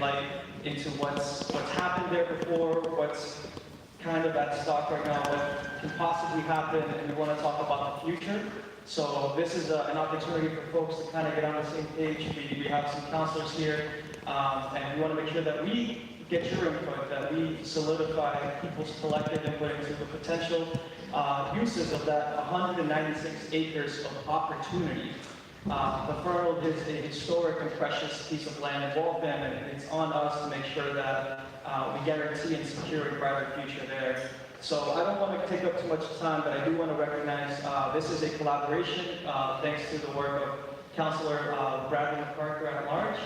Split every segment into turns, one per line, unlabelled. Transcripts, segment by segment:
light into what's happened there before, what's kind of at stock right now, what can possibly happen, and we want to talk about the future. So this is an opportunity for folks to kind of get on the same page. We have some counselors here, and we want to make sure that we get your input, that we solidify people's collective input into the potential uses of that 196 acres of opportunity. The Fernald is a historic and precious piece of land in Waltham, and it's on us to make sure that we guarantee and secure a brighter future there. So I don't want to take up too much time, but I do want to recognize this is a collaboration thanks to the work of Councilor Bradley Parker at large,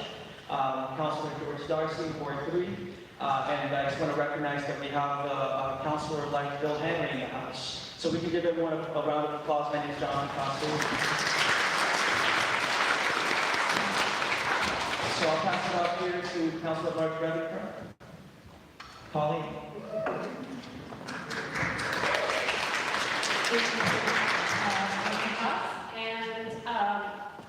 Councilor George Darcy, Ward 3, and I just want to recognize that we have a councilor like Bill Henry in the house. So we can give everyone a round of applause. My name is John Costello. So I'll pass it off here to Councilor Mark Bradley. Colleen.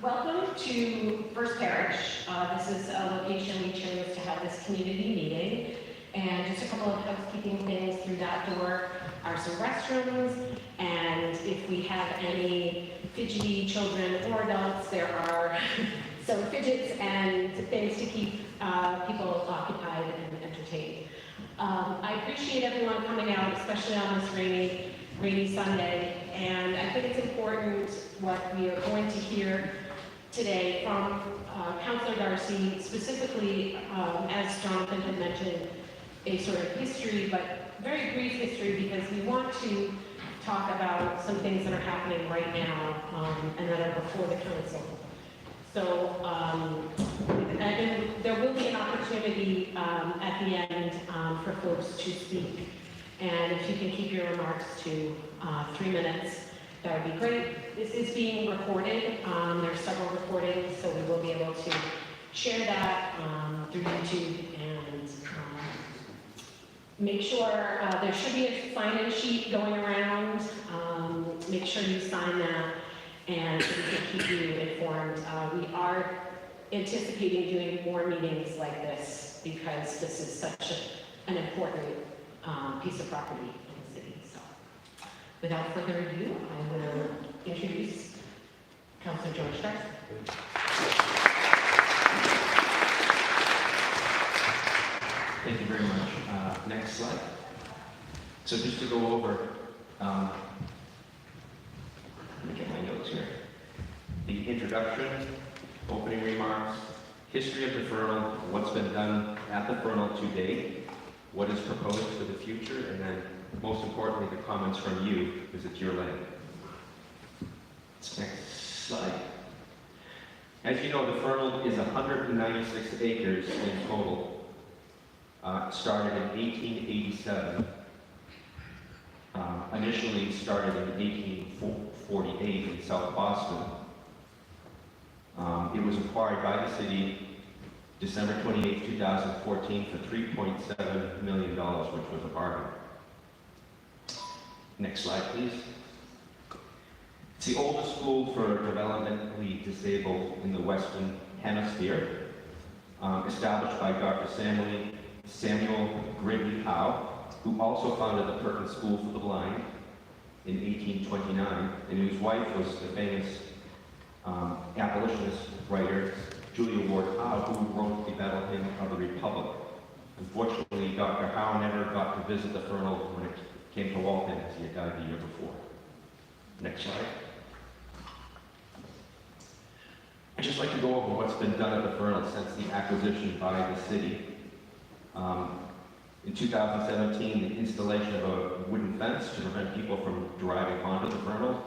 Welcome to First Parish. This is a location we chose to have this community meeting. And just a couple of housekeeping things through that door are some restrooms. And if we have any fidgety children or adults, there are some fidgets and things to keep people occupied and entertained. I appreciate everyone coming out, especially on this rainy Sunday, and I think it's important what we are going to hear today from Councilor Darcy, specifically, as Jonathan had mentioned, a sort of history, but very brief history, because we want to talk about some things that are happening right now and that are before the council. So, and there will be an opportunity at the end for folks to speak. And if you can keep your remarks to 3 minutes, that would be great. This is being recorded. There are several recordings, so we will be able to share that through YouTube. And make sure there should be a sign-in sheet going around. Make sure you sign that, and so we can keep you informed. We are anticipating doing more meetings like this because this is such an important piece of property in the city. So, without further ado, I will introduce Councilor George Darcy.
Thank you very much. Next slide. So just to go over, let me get my notes here. The introduction, opening remarks, history of the Fernald, what's been done at the Fernald to date, what is proposed for the future, and then most importantly, the comments from you, because it's your land. Next slide. As you know, the Fernald is 196 acres in total. Started in 1887. Initially started in 1848 in South Boston. It was acquired by the city December 28, 2014 for $3.7 million, which was a bargain. Next slide, please. It's the oldest school for developmentally disabled in the Western Hemisphere, established by Dr. Samuel Gridley Howe, who also founded the Perkins School for the Blind in 1829, and whose wife was the famous abolitionist writer Julia Ward Howe, who wrote the Development of the Republic. Unfortunately, Dr. Howe never got to visit the Fernald when it came to Waltham, as he had died the year before. Next slide. I'd just like to go over what's been done at the Fernald since the acquisition by the city. In 2017, the installation of a wooden fence to prevent people from driving onto the Fernald.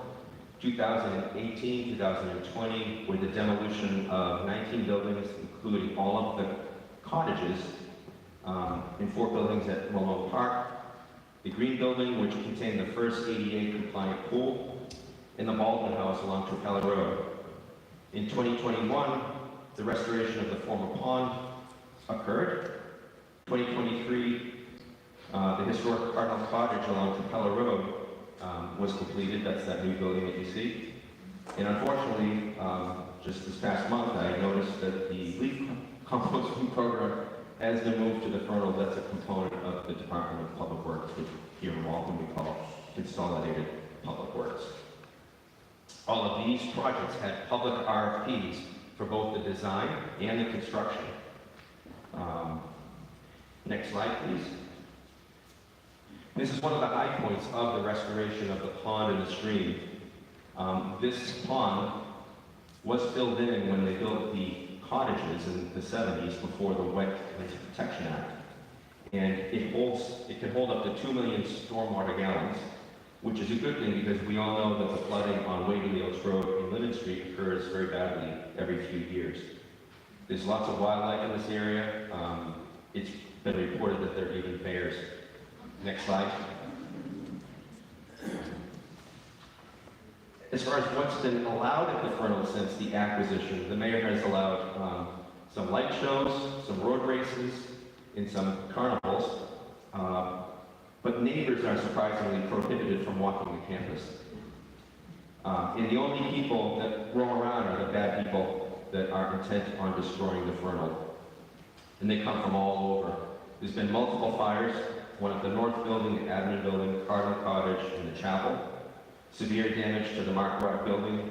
2018, 2020, with the demolition of 19 buildings, including all of the cottages in 4 buildings at Malone Park, the Green Building, which contained the first ADA compliant pool, and the Baldwin House along Trapella Road. In 2021, the restoration of the former pond occurred. 2023, the historic Cardinal Cottage along Trapella Road was completed. That's that new building that you see. And unfortunately, just this past month, I noticed that the leaf composting program as they move to the Fernald, that's a component of the Department of Public Works, which here in Waltham we call Consolidated Public Works. All of these projects had public RFPs for both the design and the construction. Next slide, please. This is one of the high points of the restoration of the pond and the stream. This pond was filled in when they built the cottages in the 70s before the Wetlands Protection Act. And it can hold up to 2 million stormwater gallons, which is a good thing because we all know that the flooding on Waverly Oaks Road and Linden Street occurs very badly every few years. There's lots of wildlife in this area. It's been reported that there are even bears. Next slide. As far as what's been allowed at the Fernald since the acquisition, the mayor has allowed some light shows, some road races, and some carnivals, but neighbors are surprisingly prohibited from walking the campus. And the only people that roam around are the bad people that are intent on destroying the Fernald. And they come from all over. There's been multiple fires, one at the North Building, the Admin Building, Cardinal Cottage, and the Chapel. Severe damage to the Mark Rock Building.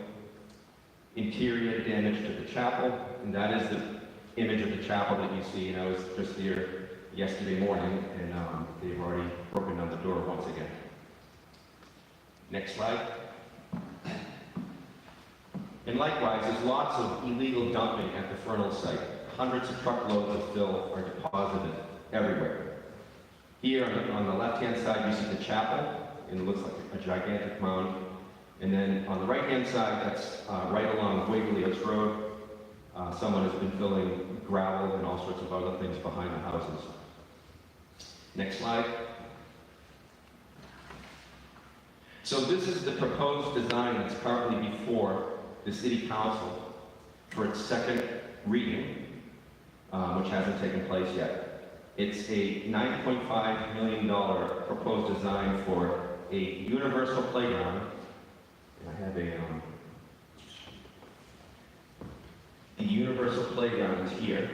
Interior damage to the chapel, and that is the image of the chapel that you see. And I was just there yesterday morning, and they've already broken down the door once again. Next slide. And likewise, there's lots of illegal dumping at the Fernald site. Hundreds of truckloads of fill are deposited everywhere. Here on the left-hand side, you see the chapel, and it looks like a gigantic mound. And then on the right-hand side, that's right along Waverly Oaks Road. Someone has been filling gravel and all sorts of other things behind the houses. Next slide. So this is the proposed design that's currently before the City Council for its second reading, which hasn't taken place yet. It's a $9.5 million proposed design for a universal playground. I have the universal playground is here.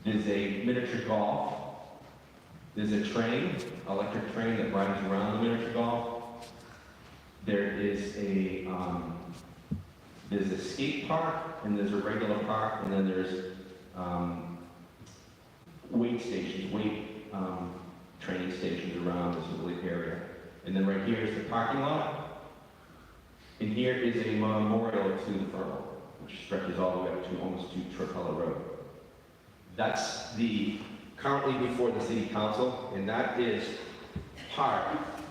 There's a miniature golf. There's a train, electric train that rides around the miniature golf. There is there's a skate park, and there's a regular park, and then there's weight stations, training stations around this little area. And then right here is the parking lot. And here is a memorial to the Fernald, which stretches all the way up to almost to Tricolour Road. That's currently before the City Council, and that is part,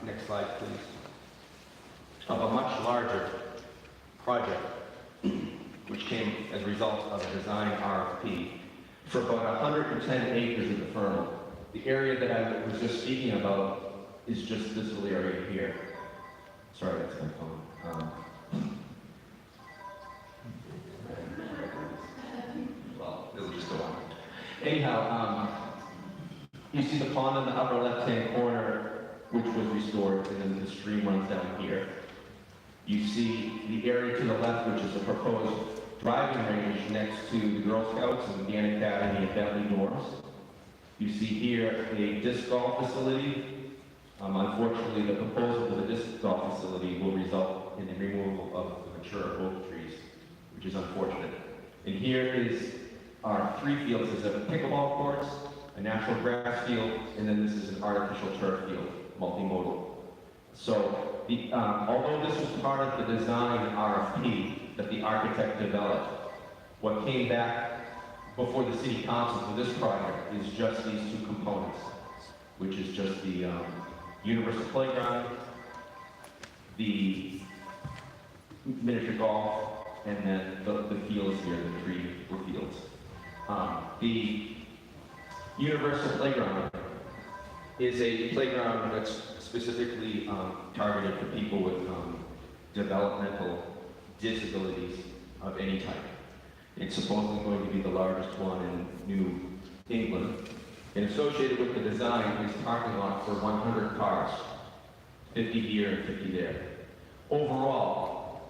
next slide please, of a much larger project, which came as a result of a design RFP for about 110 acres of the Fernald. The area that I was just speaking about is just this little area here. Sorry, that's my phone. Well, it'll just go on. Anyhow, you see the pond in the upper left-hand corner, which was restored, and then the stream runs down here. You see the area to the left, which is a proposed driving range next to the Girl Scouts and the Gann Academy and Bentley Norms. You see here a disc golf facility. Unfortunately, the proposal for the disc golf facility will result in the removal of the mature oak trees, which is unfortunate. And here is our 3 fields. There's a pickleball course, a natural grass field, and then this is an artificial turf field, multimodal. So, although this was part of the design RFP that the architect developed, what came back before the City Council for this project is just these 2 components, which is just the universal playground, the miniature golf, and then the fields here, the 3 fields. The universal playground is a playground that's specifically targeted for people with developmental disabilities of any type. It's supposedly going to be the largest one in New England. And associated with the design is parking lot for 100 cars, 50 here and 50 there. Overall,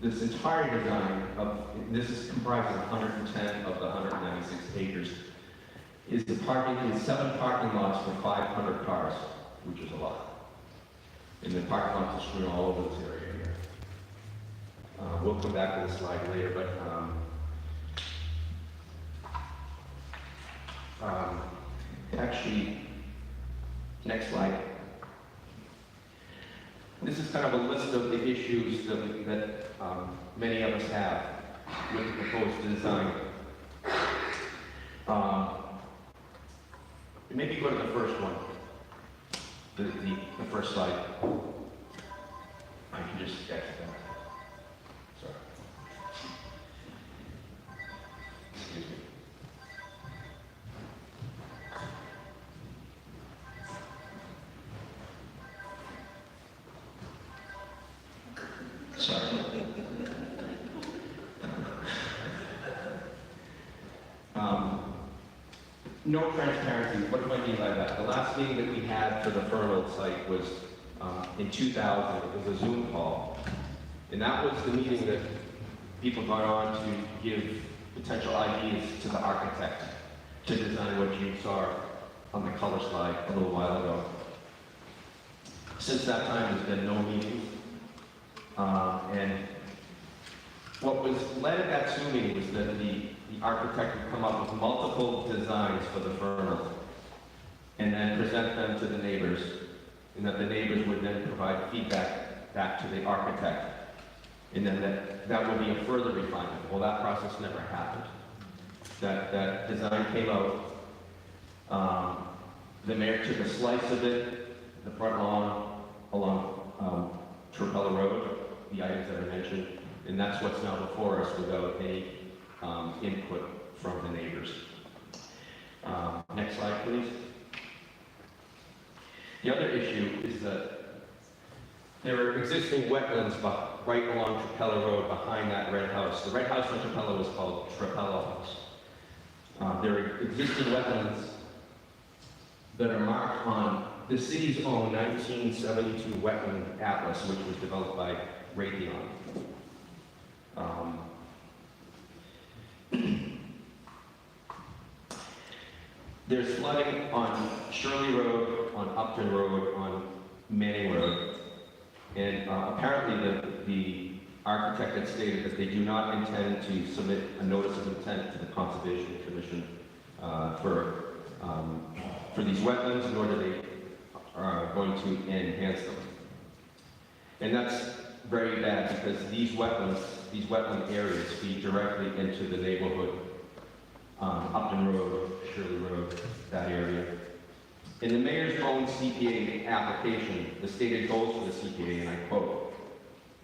this entire design this is comprised of 110 of the 190 acres, is the parking in 7 parking lots for 500 cars, which is a lot. And the parking lots are strewn all over this area here. We'll come back to the slide later, but actually, next slide. This is kind of a list of the issues that many of us have with the proposed design. Maybe go to the first one, the first slide. I can just sketch that. Sorry. Excuse me. Sorry. No transparency. What do I mean by that? The last meeting that we had for the Fernald site was in 2000. It was a Zoom call. And that was the meeting that people got on to give potential ideas to the architect to design what you saw on the color slide a little while ago. Since that time, there's been no meetings. And what was led at that Zoom meeting was that the architect would come up with multiple designs for the Fernald and then present them to the neighbors, and that the neighbors would then provide feedback back to the architect. And then that would be a further refinement. Well, that process never happened. That design came out. The mayor took a slice of it, the front lawn along Trapella Road, the items that I mentioned, and that's what's now before us without any input from the neighbors. Next slide, please. The other issue is that there are existing wetlands right along Trapella Road behind that red house. The red house on Trapella was called Trapella House. There are existing wetlands that are marked on the city's own 1972 wetland atlas, which was developed by Raytheon. There's flooding on Shirley Road, on Upton Road, on Manning Road, and apparently the architect had stated that they do not intend to submit a notice of intent to the Conservation Commission for these wetlands, nor do they are going to enhance them. And that's very bad because these wetland areas feed directly into the neighborhood. Upton Road, Shirley Road, that area. In the mayor's own CPA application, the stated goals for the CPA, and I quote,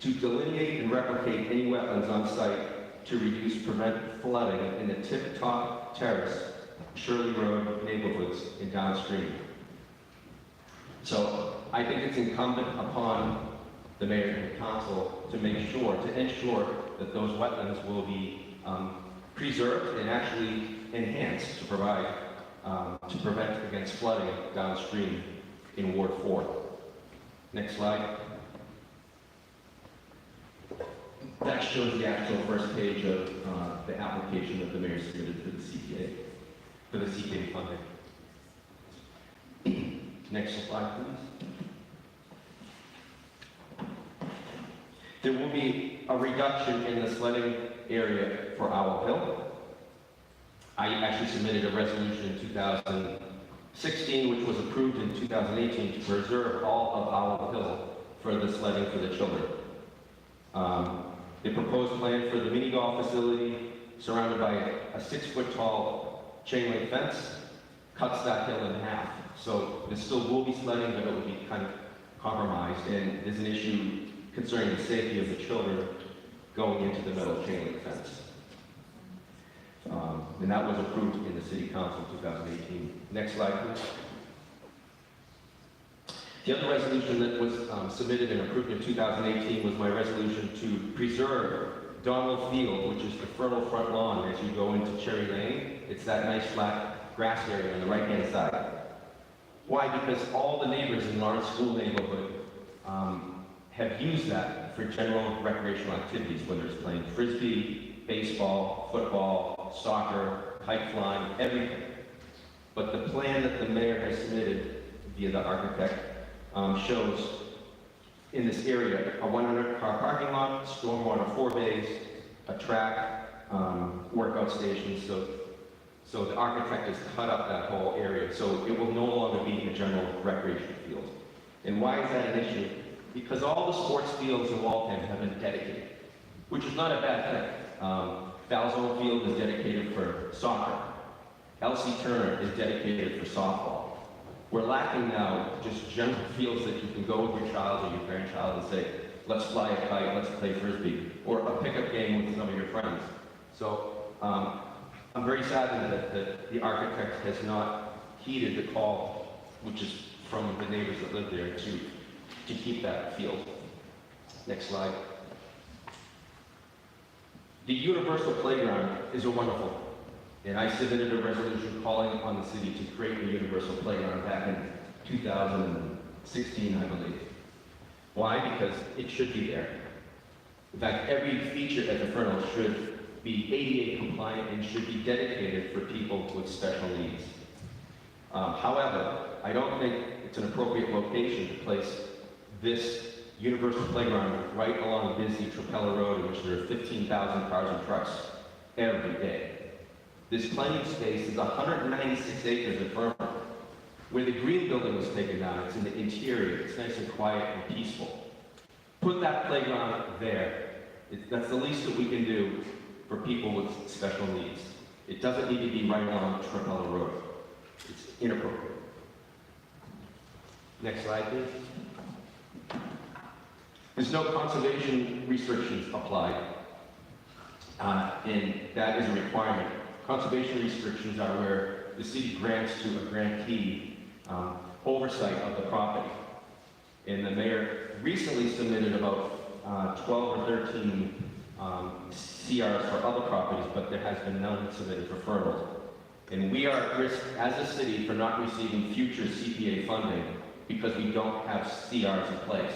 to delineate and replicate any wetlands on site to prevent flooding in the tip-top terrace, Shirley Road neighborhoods and downstream. So I think it's incumbent upon the mayor and the council to ensure that those wetlands will be preserved and actually enhanced to provide, to prevent against flooding downstream in Ward 4. Next slide. That shows the actual first page of the application that the mayor submitted for the CPA funding. Next slide, please. There will be a reduction in the sledding area for Owl Hill. I actually submitted a resolution in 2016, which was approved in 2018, to preserve all of Owl Hill for the sledding for the children. The proposed plan for the mini golf facility, surrounded by a 6-foot-tall chain link fence, cuts that hill in half. So there still will be sledding, but it will be kind of compromised, and there's an issue concerning the safety of the children going into the metal chain link fence. And that was approved in the City Council in 2018. Next slide, please. The other resolution that was submitted and approved in 2018 was my resolution to preserve Donald Field, which is the fertile front lawn as you go into Cherry Lane. It's that nice flat grass area on the right-hand side. Why? Because all the neighbors in Lawrence School neighborhood have used that for general recreational activities, whether it's playing frisbee, baseball, football, soccer, kite flying, everything. But the plan that the mayor has submitted via the architect shows in this area a 100-car parking lot, stormwater 4 bays, a track, workout stations. So the architect has cut up that whole area, so it will no longer be a general recreation field. And why is that an issue? Because all the sports fields in Waltham have been dedicated, which is not a bad thing. Falzone Field is dedicated for soccer. Elsie Turner is dedicated for softball. We're lacking now just general fields that you can go with your child or your grandchild and say, let's fly a kite, let's play frisbee, or a pickup game with some of your friends. So I'm very saddened that the architect has not heeded the call, which is from the neighbors that live there, to keep that field. Next slide. The universal playground is a wonderful, and I submitted a resolution calling upon the city to create a universal playground back in 2016, I believe. Why? Because it should be there. In fact, every feature at the Fernald should be ADA compliant and should be dedicated for people with special needs. However, I don't think it's an appropriate location to place this universal playground right along a busy Trapella Road in which there are 15,000 cars and trucks every day. There's plenty of space. There's 196 acres at Fernald. Where the green building was taken down, it's in the interior. It's nice and quiet and peaceful. Put that playground there. That's the least that we can do for people with special needs. It doesn't need to be right along Trapella Road. It's inappropriate. Next slide, please. There's no conservation restrictions applied, and that is a requirement. Conservation restrictions are where the city grants to a grantee oversight of the property. And the mayor recently submitted about 12 or 13 CRs for other properties, but there has been none submitted for Fernald. And we are at risk as a city for not receiving future CPA funding because we don't have CRs in place.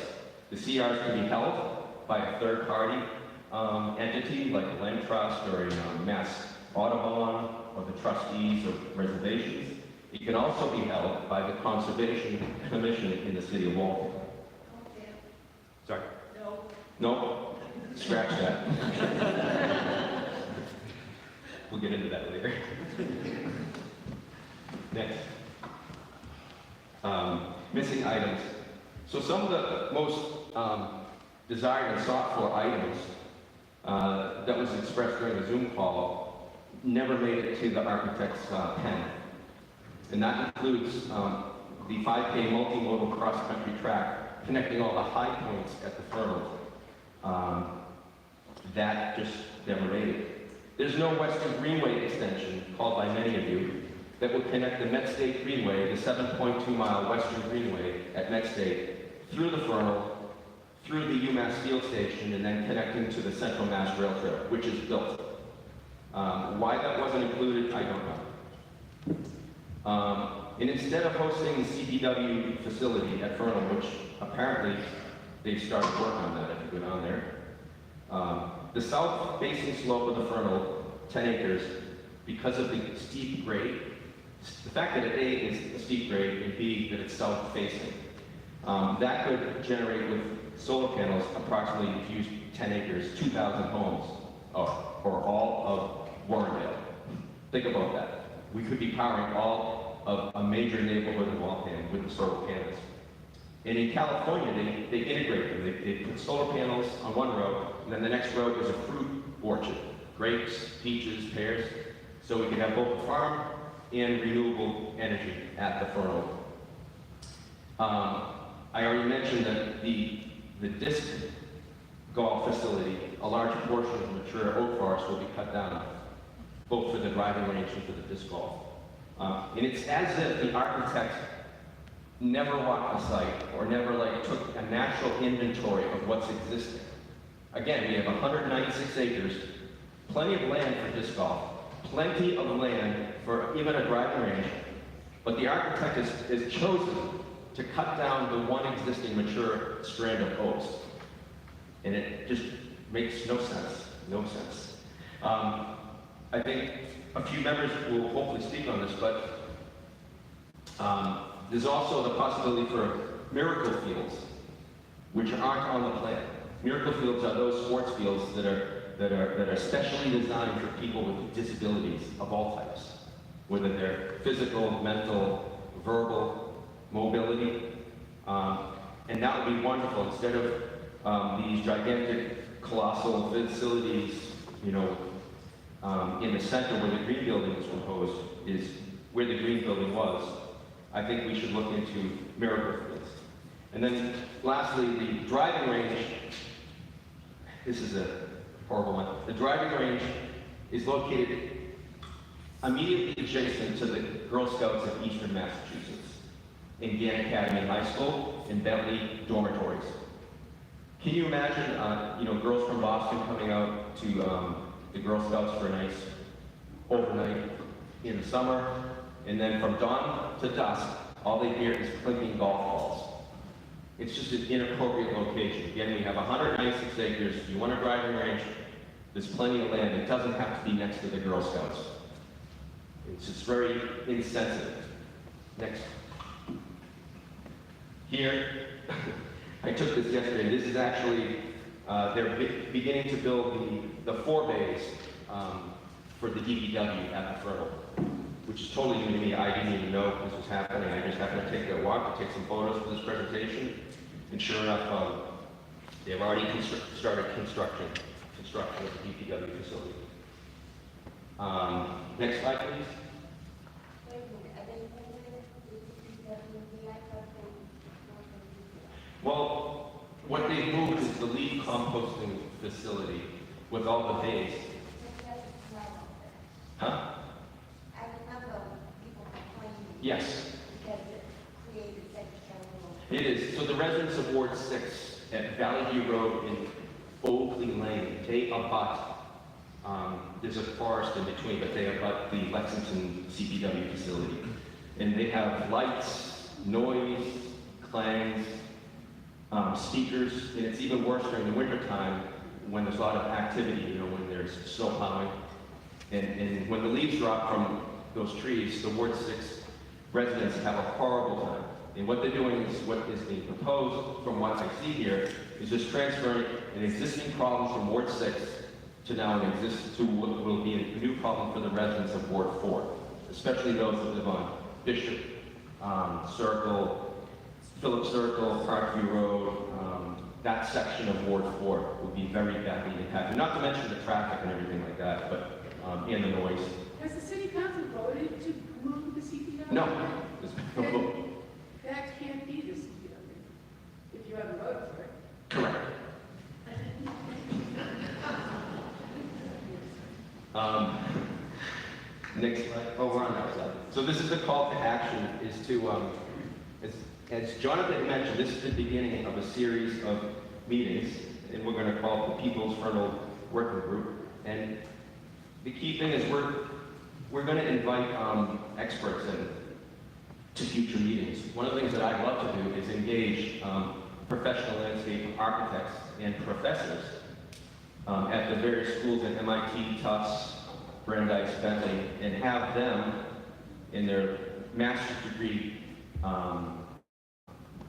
The CRs can be held by a third-party entity like a land trust or a Mass Audubon or the trustees of reservations. It can also be held by the Conservation Commission in the city of Waltham. Sorry? No. No? Scratch that. We'll get into that later. Next. Missing items. So some of the most desired and sought for items that was expressed during the Zoom call never made it to the architect's pen. And that includes the 5K multimodal cross-country track connecting all the high points at the Fernald. That just never made it. There's no Western Greenway extension, called by many of you, that would connect the Met State Greenway, the 7.2-mile Western Greenway at Met State, through the Fernald, through the UMass Field Station, and then connecting to the Central Mass Rail Trail, which is built. Why that wasn't included, I don't know. And instead of hosting the CPW facility at Fernald, which apparently they've started work on that, if you go down there, the south-facing slope of the Fernald, 10 acres, because of the steep grade, the fact that A is a steep grade, and B, that it's south-facing, that could generate with solar panels approximately, if you use 10 acres, 2,000 homes, or all of Warrendale. Think about that. We could be powering all of a major neighborhood in Waltham with the solar panels. And in California, they integrate them. They put solar panels on one row, and then the next row is a fruit orchard. Grapes, peaches, pears. So we can have both a farm and renewable energy at the Fernald. I already mentioned that the disc golf facility, a large portion of the mature oak forest will be cut down, both for the driving range and for the disc golf. And it's as if the architect never walked the site or never took a natural inventory of what's existing. Again, we have 196 acres, plenty of land for disc golf, plenty of land for even a driving range, but the architect has chosen to cut down the one existing mature strand of oaks. And it just makes no sense, no sense. I think a few members will hopefully speak on this, but there's also the possibility for miracle fields, which aren't on the plan. Miracle fields are those sports fields that are specially designed for people with disabilities of all types, whether they're physical, mental, verbal, mobility. And that would be wonderful. Instead of these gigantic, colossal facilities, you know, in the center where the green building was proposed, is where the green building was. I think we should look into miracle fields. And then lastly, the driving range. This is a horrible one. The driving range is located immediately adjacent to the Girl Scouts of Eastern Massachusetts, in Gann Academy High School, in Bentley dormitories. Can you imagine, you know, girls from Boston coming out to the Girl Scouts for a nice overnight in the summer, and then from dawn to dusk, all they hear is clinking golf balls. It's just an inappropriate location. Again, we have 196 acres. If you want a driving range, there's plenty of land. It doesn't have to be next to the Girl Scouts. It's just very insensitive. Next. Here, I took this yesterday. This is actually, they're beginning to build the 4 bays for the DPW at the Fernald, which is totally new to me. I didn't even know this was happening. I just happened to take a walk to take some photos for this presentation. And sure enough, they've already started construction of the DPW facility. Next slide, please. Well, what they've moved is the leaf composting facility with all the bays. Huh?
I remember people complaining.
Yes.
Because it created such trouble.
It is. So the residents of Ward 6 at Valley View Road in Oakley Lane, they abut, there's a forest in between, but they abut the Lexington CPW facility. And they have lights, noise, clangs, speakers, and it's even worse during the wintertime when there's a lot of activity, you know, when there's snow plowing. And when the leaves drop from those trees, the Ward 6 residents have a horrible time. And what they're doing is what is being proposed, from what I see here, is just transferring an existing problem from Ward 6 to now to what will be a new problem for the residents of Ward 4, especially those that live on Bishop Circle, Phillips Circle, Parkview Road. That section of Ward 4 will be very badly impacted. Not to mention the traffic and everything like that, but and the noise.
Has the city council voted to move the CPW?
No. There's no vote.
That can't be the CPW, if you haven't voted for it.
Correct. Next slide. Oh, we're on that slide. So this is the call to action, is to, as Jonathan mentioned, this is the beginning of a series of meetings, and we're going to call it the People's Fernald Working Group. And the key thing is we're going to invite experts in to future meetings. One of the things that I'd love to do is engage professional landscape architects and professors at the various schools at MIT, Tufts, Brandeis, Bentley, and have them in their master's degree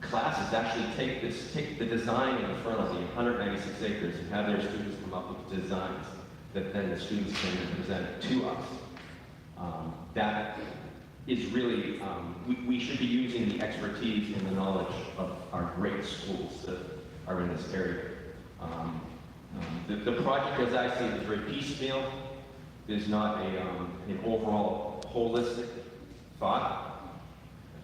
classes actually take the design of the Fernald, the 196 acres, and have their students come up with designs that then the students can present to us. That is really, we should be using the expertise and the knowledge of our great schools that are in this area. The project, as I see it, is very piecemeal. There's not an overall holistic thought.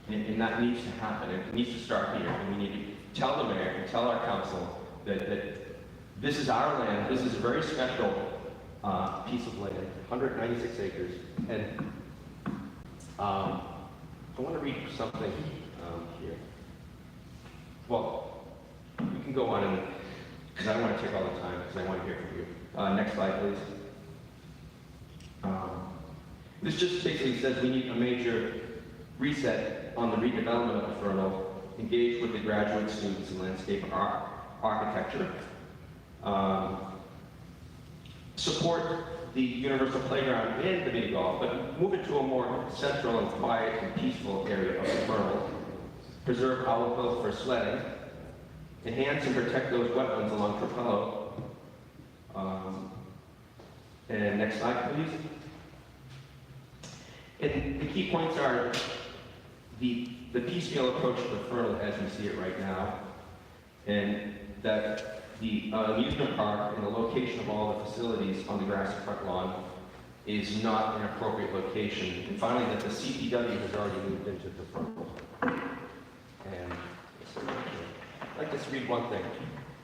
And that needs to happen. It needs to start here. And we need to tell the mayor and tell our council that this is our land. This is a very special piece of land, 196 acres. And I want to read something here. Well, we can go on, and because I don't want to take all the time, because I want to hear from you. Next slide, please. This just basically says we need a major reset on the redevelopment of the Fernald, engage with the graduate students in landscape architecture, support the universal playground and the mini golf, but move it to a more central and quiet and peaceful area of the Fernald. Preserve Owl Hill for sledding. Enhance and protect those wetlands along Trapello. And next slide, please. And the key points are the piecemeal approach to the Fernald as we see it right now, and that the amusement park and the location of all the facilities on the grassy front lawn is not an appropriate location. And finally, that the CPW has already moved into the Fernald. And I'd like to just read one thing.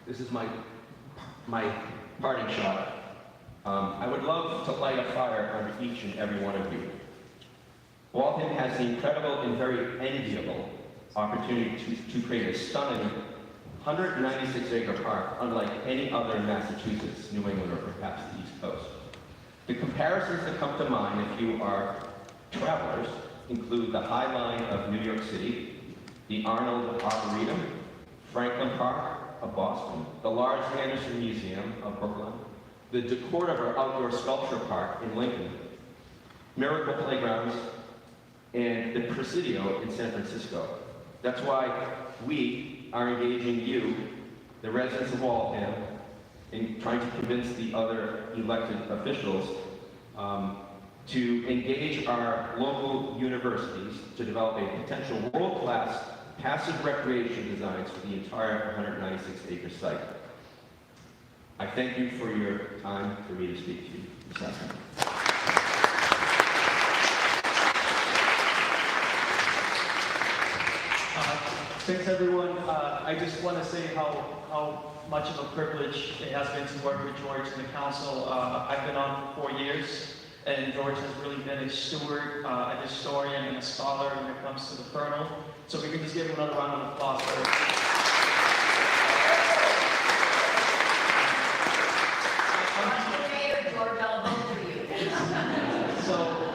This is my parting shot. I would love to light a fire under each and every one of you. Waltham has the incredible and very enviable opportunity to create a stunning 196-acre park unlike any other in Massachusetts, New England, or perhaps the East Coast. The comparisons that come to mind if you are travelers include the High Line of New York City, the Arnold Arboretum, Franklin Park of Boston, the Lars Anderson Museum of Brooklyn, the DeCordova Outdoor Sculpture Park in Lincoln, Miracle Playgrounds, and the Presidio in San Francisco. That's why we are engaging you, the residents of Waltham, in trying to convince the other elected officials to engage our local universities to develop a potential world-class passive recreation designs for the entire 196-acre site. I thank you for your time for me to speak to you this afternoon.
Thanks, everyone. I just want to say how much of a privilege it has been to work with George and the council. I've been on for 4 years, and George has really been a steward, a historian, and a scholar when it comes to the Fernald. So we can just give him another round of applause for it.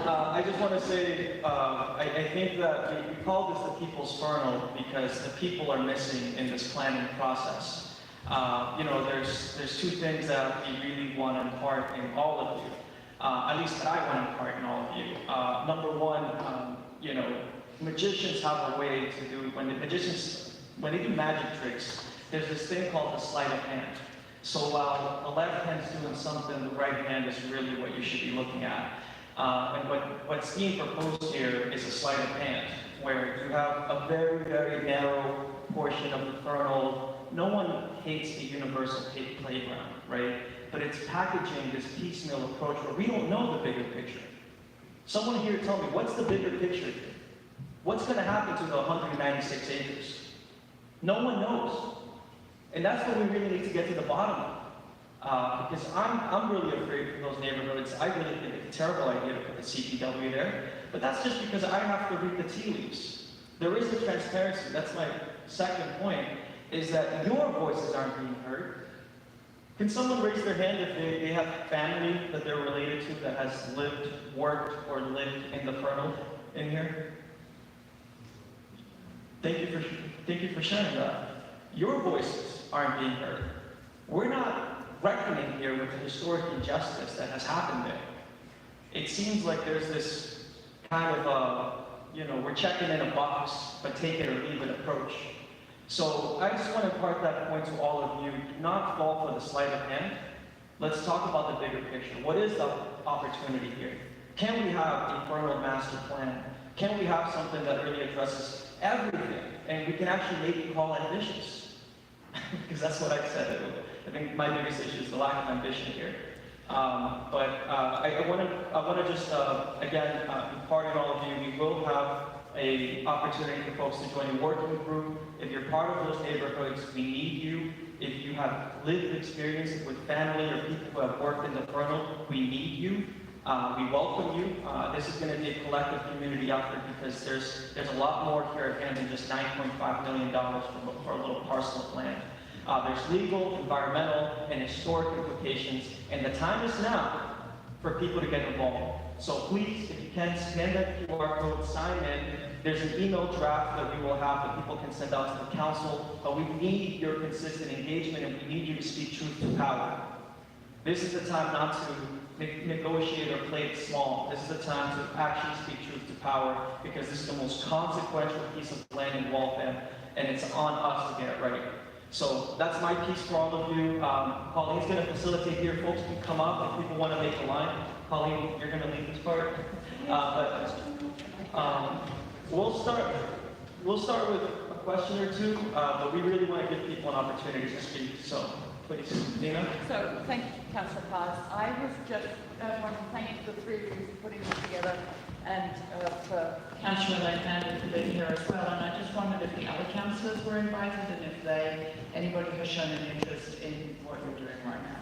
I just want to say, I think that we call this the People's Fernald because the people are missing in this planning process. There's two things that we really want to impart in all of you, at least that I want to impart in all of you. Number one, magicians have a way to do, when they do magic tricks, there's this thing called the sleight of hand. So while the left hand's doing something, the right hand is really what you should be looking at. And what's being proposed here is a sleight of hand, where you have a very, very narrow portion of the Fernald. No one hates a universal playground, right? But it's packaging this piecemeal approach where we don't know the bigger picture. Someone here tell me, what's the bigger picture here? What's going to happen to the 196 acres? No one knows. And that's what we really need to get to the bottom of. Because I'm really afraid for those neighborhoods. I really think it's a terrible idea to put the CPW there. But that's just because I have to read the tea leaves. There is the transparency. That's my second point, is that your voices aren't being heard. Can someone raise their hand if they have family that they're related to that has lived, worked, or lived in the Fernald in here? Thank you for sharing that. Your voices aren't being heard. We're not reckoning here with the historic injustice that has happened there. It seems like there's this kind of we're checking in a box, but take it or leave it approach. So I just want to impart that point to all of you. Do not fall for the sleight of hand. Let's talk about the bigger picture. What is the opportunity here? Can we have a Fernald master plan? Can we have something that really addresses everything? And we can actually maybe call it ambitious. Because that's what I said. I think my biggest issue is the lack of ambition here. I want to just, again, impart in all of you, we will have an opportunity for folks to join a working group. If you're part of those neighborhoods, we need you. If you have lived experience with family or people who have worked in the Fernald, we need you. We welcome you. This is going to be a collective community effort because there's a lot more here at hand than just $9.5 million for a little parcel of land. There's legal, environmental, and historic implications, and the time is now for people to get involved. So please, if you can, scan that QR code, sign in. There's an email draft that we will have that people can send out to the council, but we need your consistent engagement, and we need you to speak truth to power. This is the time not to negotiate or play it small. This is a time to actually speak truth to power, because this is the most consequential piece of land in Waltham, and it's on us to get it right. So that's my piece for all of you. Colleen's going to facilitate here. Folks can come up if people want to make a line. Colleen, you're going to lead this part. We'll start with a question or two, but we really want to give people an opportunity to speak. So please, Dina.
So, thank you, Councillor Paz. I was just want to thank the three of you for putting this together, and for Councillor Landman for being here as well. And I just wondered if the other councillors were invited, and if anybody has shown an interest in what you're doing right now.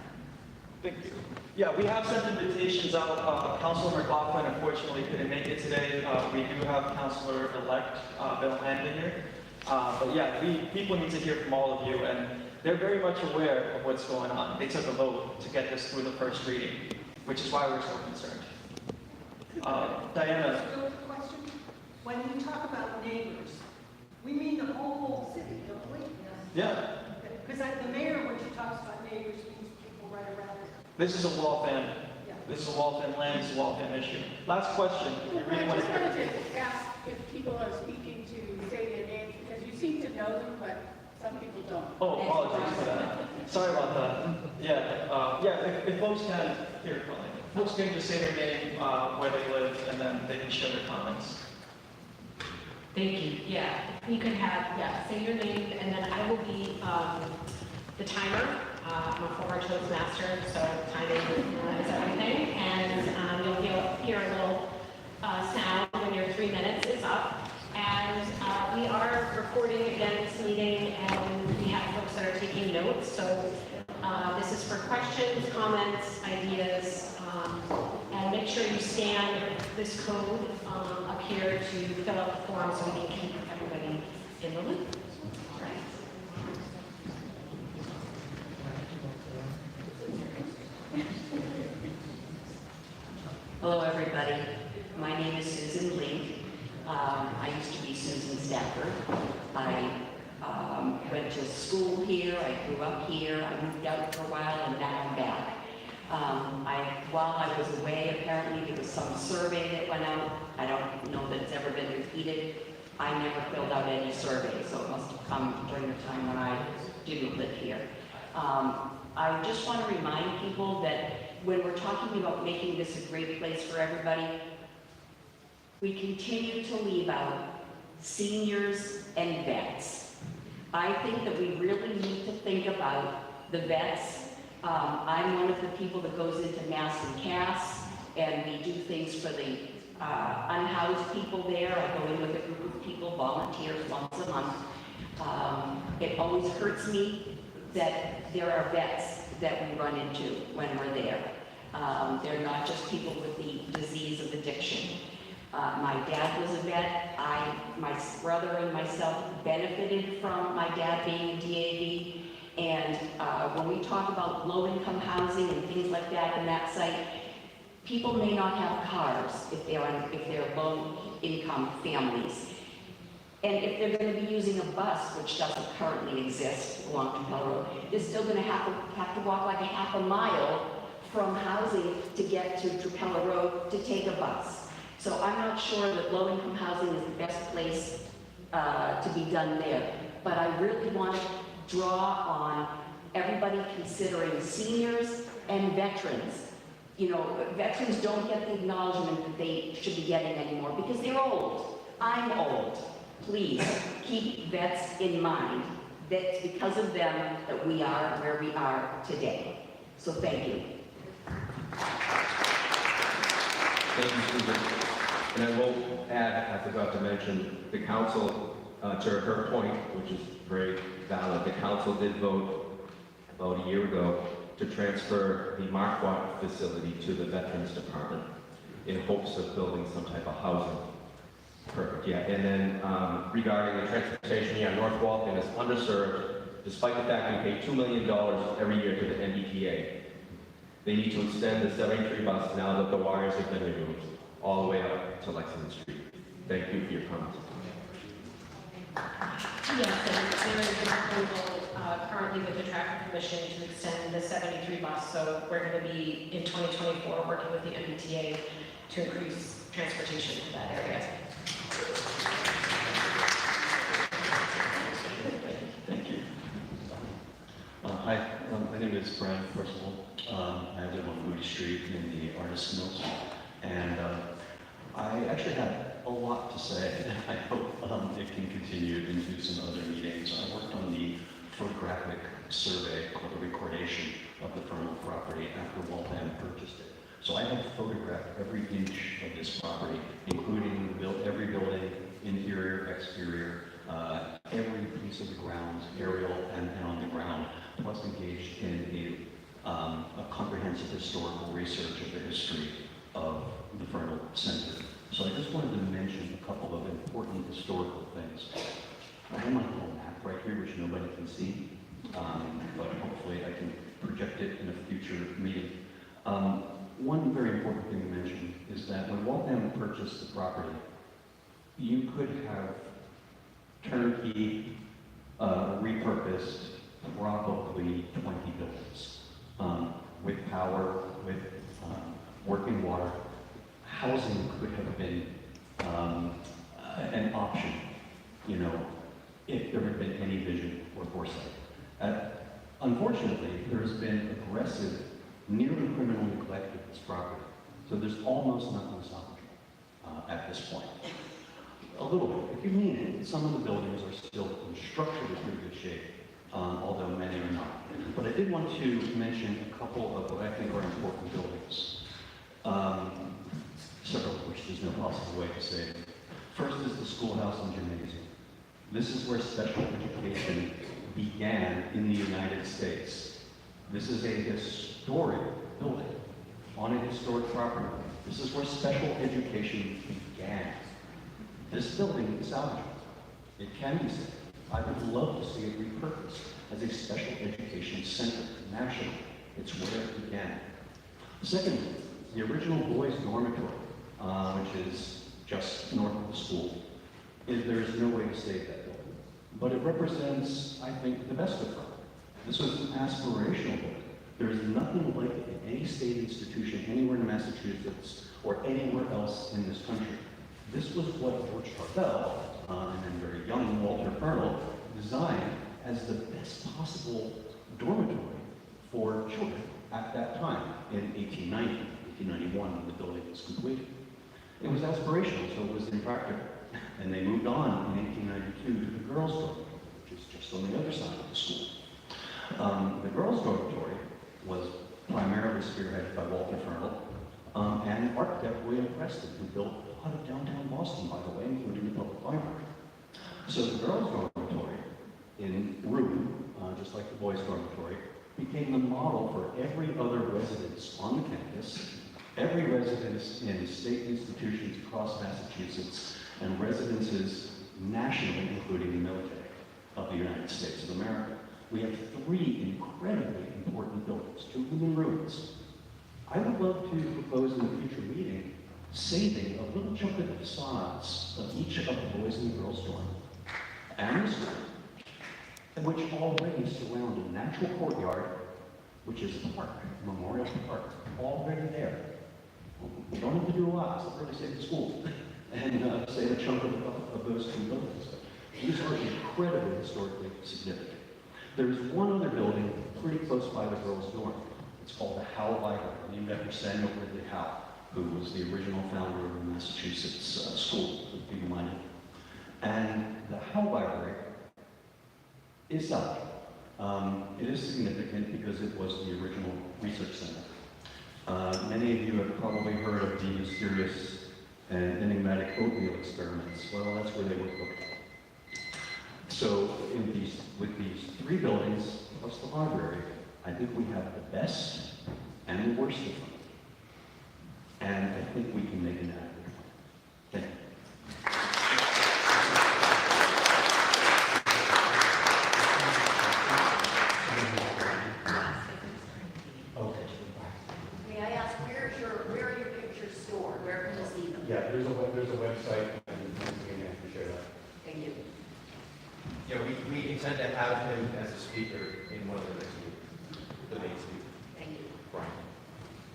Thank you. Yeah, we have sent invitations out. Councilor McLaughlin unfortunately couldn't make it today. We do have Councilor-elect Bill Landon here. But yeah, people need to hear from all of you, and they're very much aware of what's going on. They took a vote to get this through the first reading, which is why we're so concerned. Diana.
So, question, when we talk about neighbors, we mean the whole city, don't we?
Yeah,
Because the mayor, when she talks about neighbors, means people right around it.
this is a Waltham.
Yeah.
This is a Waltham land, it's a Waltham issue. Last question. If you really
I
want
just
to.
wanted to ask if people are speaking to say their names, because you seem to know them, but some people don't.
Oh, apologies for that. Sorry about that. Yeah, if folks can, here, Colleen. Folks can just say their name, where they live, and then they can share their comments.
Thank you. Yeah, you can have, say your name, and then I will be the timer. I'm a former Toastmaster, so timing is everything. And you'll hear a little sound when your 3 minutes is up. And we are recording again this meeting, and we have folks that are taking notes. So this is for questions, comments, ideas, and make sure you scan this code up here to fill out the form so we can keep everybody in the loop. All right.
Hello, everybody. My name is Susan Link. I used to be Susan Stafford. I went to school here. I grew up here. I moved out for a while, and now I'm back. While I was away, apparently there was some survey that went out. I don't know that it's ever been repeated. I never filled out any survey, so it must have come during the time when I didn't live here. I just want to remind people that when we're talking about making this a great place for everybody, we continue to leave out seniors and vets. I think that we really need to think about the vets. I'm one of the people that goes into Mass and Cass, and we do things for the unhoused people there. I go in with a group of people, volunteers, once a month. It always hurts me that there are vets that we run into when we're there. They're not just people with the disease of addiction. My dad was a vet. My brother and myself benefited from my dad being a DAV. And when we talk about low-income housing and things like that in that site, people may not have cars if they're low-income families. And if they're going to be using a bus, which doesn't currently exist along Capella Road, they're still going to have to walk like a half a mile from housing to get to Capella Road to take a bus. So I'm not sure that low-income housing is the best place to be done there. But I really want to draw on everybody considering seniors and veterans. You know, veterans don't get the acknowledgement that they should be getting anymore because they're old. I'm old. Please keep vets in mind. That's because of them that we are where we are today. So thank you.
Thank you, Susan. And I will add, I forgot to mention, the council, to her point, which is very valid, the council did vote about a year ago to transfer the Marquardt facility to the Veterans Department in hopes of building some type of housing. Perfect, yeah. And then regarding the transportation, yeah, North Waltham is underserved, despite the fact we pay $2 million every year to the NDTA. They need to extend the 73 bus now that the wires have been removed, all the way up to Lexington Street. Thank you for your comments.
Yes, and there is an approval currently with the traffic commission to extend the 73 bus, so we're going to be in 2024 working with the MBTA to increase transportation to that area.
Thank you.
Hi, my name is Brian Percival. I live on Moody Street in the Artist Mills, and I actually have a lot to say. I hope it can continue into some other meetings. I worked on the photographic survey or the recordation of the Fernald property after Waltham purchased it. So I have photographed every inch of this property, including every building, interior, exterior, every piece of the grounds, aerial and on the ground, plus engaged in a comprehensive historical research of the history of the Fernald Center. So I just wanted to mention a couple of important historical things. I have my little map right here, which nobody can see, but hopefully I can project it in a future meeting. One very important thing to mention is that when Waltham purchased the property, you could have turnkey, repurposed probably 20 buildings with power, with working water. Housing could have been an option, you know, if there had been any vision or foresight. Unfortunately, there has been aggressive, nearly criminal neglect of this property. So there's almost nothing salvageable at this point. A little bit. If you mean it, some of the buildings are still in structurally pretty good shape, although many are not. But I did want to mention a couple of what I think are important buildings. Several of which there's no possible way to say it. First is the schoolhouse and gymnasium. This is where special education began in the United States. This is a historic building on a historic property. This is where special education began. This building is salvageable. It can be saved. I would love to see it repurposed as a special education center nationally. It's where it began. Secondly, the original boys' dormitory, which is just north of the school, there is no way to save that building. But it represents, I think, the best of them. This was an aspirational building. There is nothing like it in any state institution anywhere in Massachusetts or anywhere else in this country. This was what George Darcy, and then very young Walter Fernald, designed as the best possible dormitory for children at that time in 1890, 1891, when the building was completed. It was aspirational, so it was impractical. And they moved on in 1892 to the girls' dormitory, which is just on the other side of the school. The girls' dormitory was primarily spearheaded by Walter Fernald and architect William Preston, who built a lot of downtown Boston, by the way, including the public library. So the girls' dormitory in ruin, just like the boys' dormitory, became the model for every other residence on the campus, every residence in state institutions across Massachusetts, and residences nationally, including the military of the United States of America. We have three incredibly important buildings, two of them in ruins. I would love to propose in a future meeting saving a little chunk of the facades of each of the boys and the girls' dorm and the school, which already surround a natural courtyard, which is a park, a memorial park, already there. We don't have to do a lot, so really save the school and save a chunk of those two buildings. These are incredibly historically significant. There's one other building pretty close by the girls' dorm. It's called the Howe Library, named after Samuel Ridley Howe, who was the original founder of the Massachusetts school, to be reminded. And the Howe Library is such. It is significant because it was the original research center. Many of you have probably heard of the mysterious and enigmatic oatmeal experiments. Well, that's where they were cooked. So with these three buildings, plus the library, I think we have the best and the worst of them. And I think we can make an adequate one. Thank you.
May I ask, where are your pictures stored? Where can we see them?
Yeah, there's a website, and we can share that.
Thank you.
Yeah, we intend to have him as a speaker in one of the next meetings, the main speaker.
Thank you.
Brian.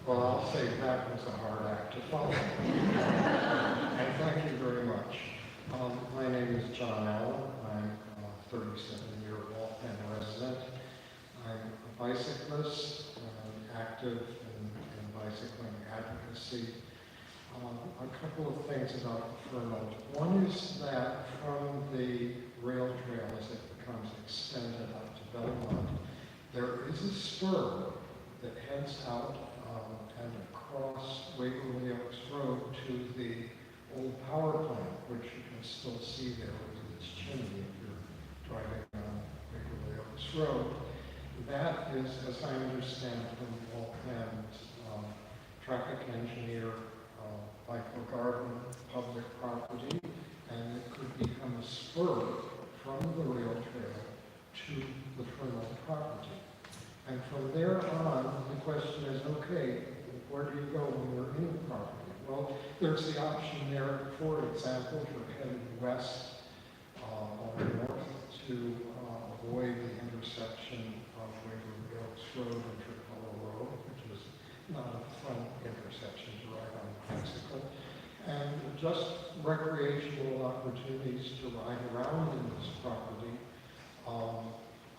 Well, I'll say that was a hard act to follow. And thank you very much. My name is John Allen. I'm a 37-year Waltham resident. I'm a bicyclist, active in bicycling advocacy. A couple of things about Fernald. One is that from the rail trail as it becomes extended up to Belmont, there is a spur that heads out and across Waverly Oaks Road to the old power plant, which you can still see there with its chimney if you're driving on Waverly Oaks Road. That is, as I understand from Waltham's traffic engineer, Michael Garden, public property, and it could become a spur from the rail trail to the Fernald property. And from there on, the question is, okay, where do you go when you're in the property? Well, there's the option there, for example, if you're headed west or north to avoid the intersection of Waverly Oaks Road and Tricolour Road, which is not a fun intersection to ride on a bicycle, and just recreational opportunities to ride around in this property.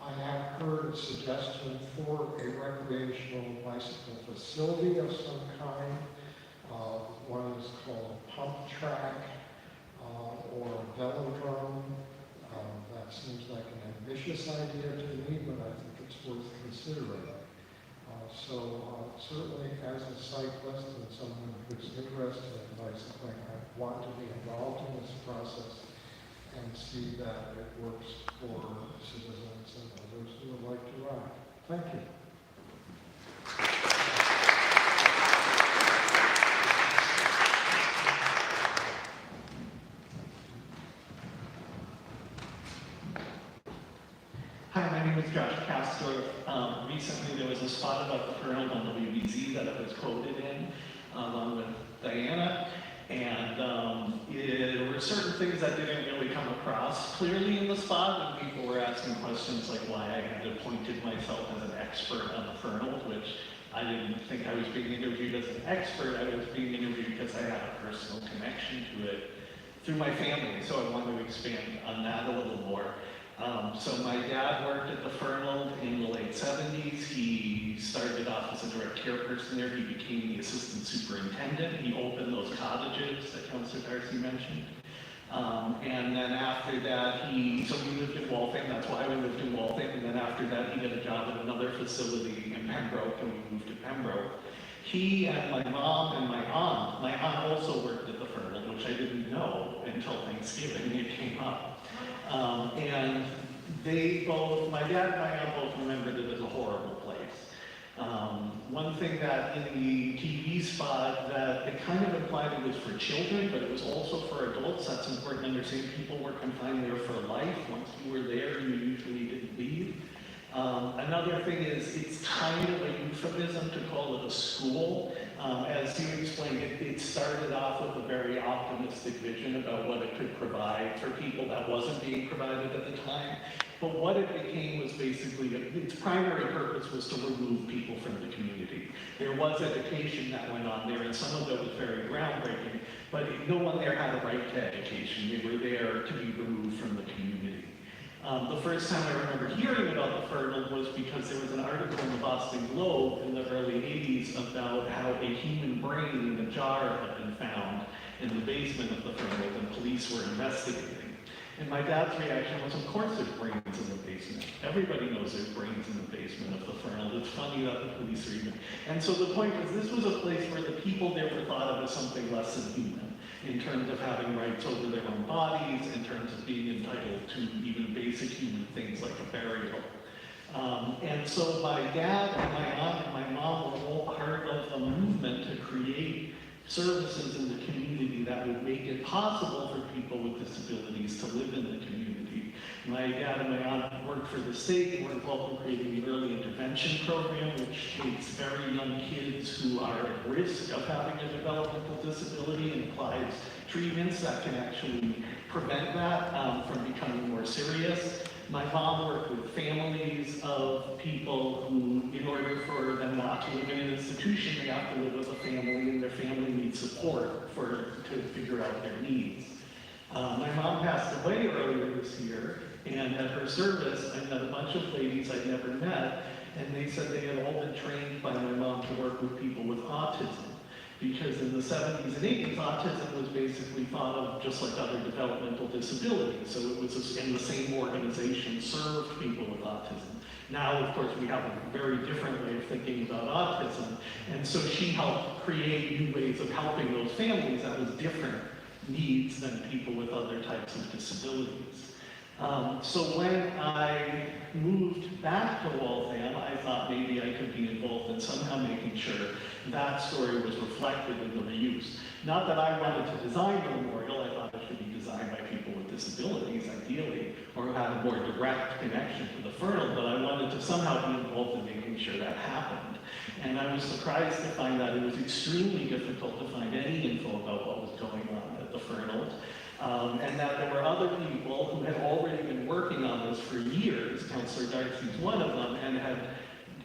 I have heard a suggestion for a recreational bicycle facility of some kind. One is called a pump track or a velodrome. That seems like an ambitious idea to me, but I think it's worth considering. Certainly as a cyclist and someone who's interested in bicycling, I want to be involved in this process and see that it works for citizens and others who would like to ride. Thank you.
Hi, my name is Josh Castor. Recently there was a spot about the Fernald on WBZ that I was quoted in, along with Diana, and there were certain things that didn't really come across clearly in the spot when people were asking questions like why I had appointed myself as an expert on the Fernald, which I didn't think I was being interviewed as an expert. I was being interviewed because I had a personal connection to it through my family, so I wanted to expand on that a little more. So my dad worked at the Fernald in the late 70s. He started off as a direct care person there. He became the assistant superintendent. He opened those cottages that Councilor Darcy mentioned. And then after that, so we lived in Waltham. That's why we lived in Waltham. And then after that, he got a job at another facility in Pembroke, and we moved to Pembroke. He and my mom and my aunt also worked at the Fernald, which I didn't know until Thanksgiving. It came up. And they both, my dad and my aunt both remembered it as a horrible place. One thing that in the TV spot that it kind of implied it was for children, but it was also for adults. That's important to understand. People were confined there for life. Once you were there, you usually didn't leave. Another thing is it's kind of a euphemism to call it a school. As you explained, it started off with a very optimistic vision about what it could provide for people that wasn't being provided at the time. But what it became was basically, its primary purpose was to remove people from the community. There was education that went on there, and some of it was very groundbreaking, but no one there had a right to education. They were there to be removed from the community. The first time I remember hearing about the Fernald was because there was an article in the Boston Globe in the early 80s about how a human brain in a jar had been found in the basement of the Fernald, and police were investigating. And my dad's reaction was, of course there's brains in the basement. Everybody knows there's brains in the basement of the Fernald. It's funny that the police are even... And so the point was, this was a place where the people there were thought of as something less than human, in terms of having rights over their own bodies, in terms of being entitled to even basic human things like a burial. And so my dad and my aunt and my mom were all part of the movement to create services in the community that would make it possible for people with disabilities to live in the community. My dad and my aunt worked for the state and were involved in creating the early intervention program, which takes very young kids who are at risk of having a developmental disability and applies treatments that can actually prevent that from becoming more serious. My mom worked with families of people who, in order for them not to live in an institution, they have to live with a family, and their family needs support to figure out their needs. My mom passed away earlier this year, and at her service, I met a bunch of ladies I'd never met, and they said they had all been trained by my mom to work with people with autism. Because in the 70s and 80s, autism was basically thought of just like other developmental disabilities. So it was in the same organization served people with autism. Now, of course, we have a very different way of thinking about autism. And so she helped create new ways of helping those families that was different needs than people with other types of disabilities. So when I moved back to Waltham, I thought maybe I could be involved in somehow making sure that story was reflected in the reuse. Not that I wanted to design the memorial, I thought it should be designed by people with disabilities, ideally, or have a more direct connection to the Fernald, but I wanted to somehow be involved in making sure that happened. And I was surprised to find that it was extremely difficult to find any info about what was going on at the Fernald. And that there were other people who had already been working on this for years. Councilor Darcy is one of them, and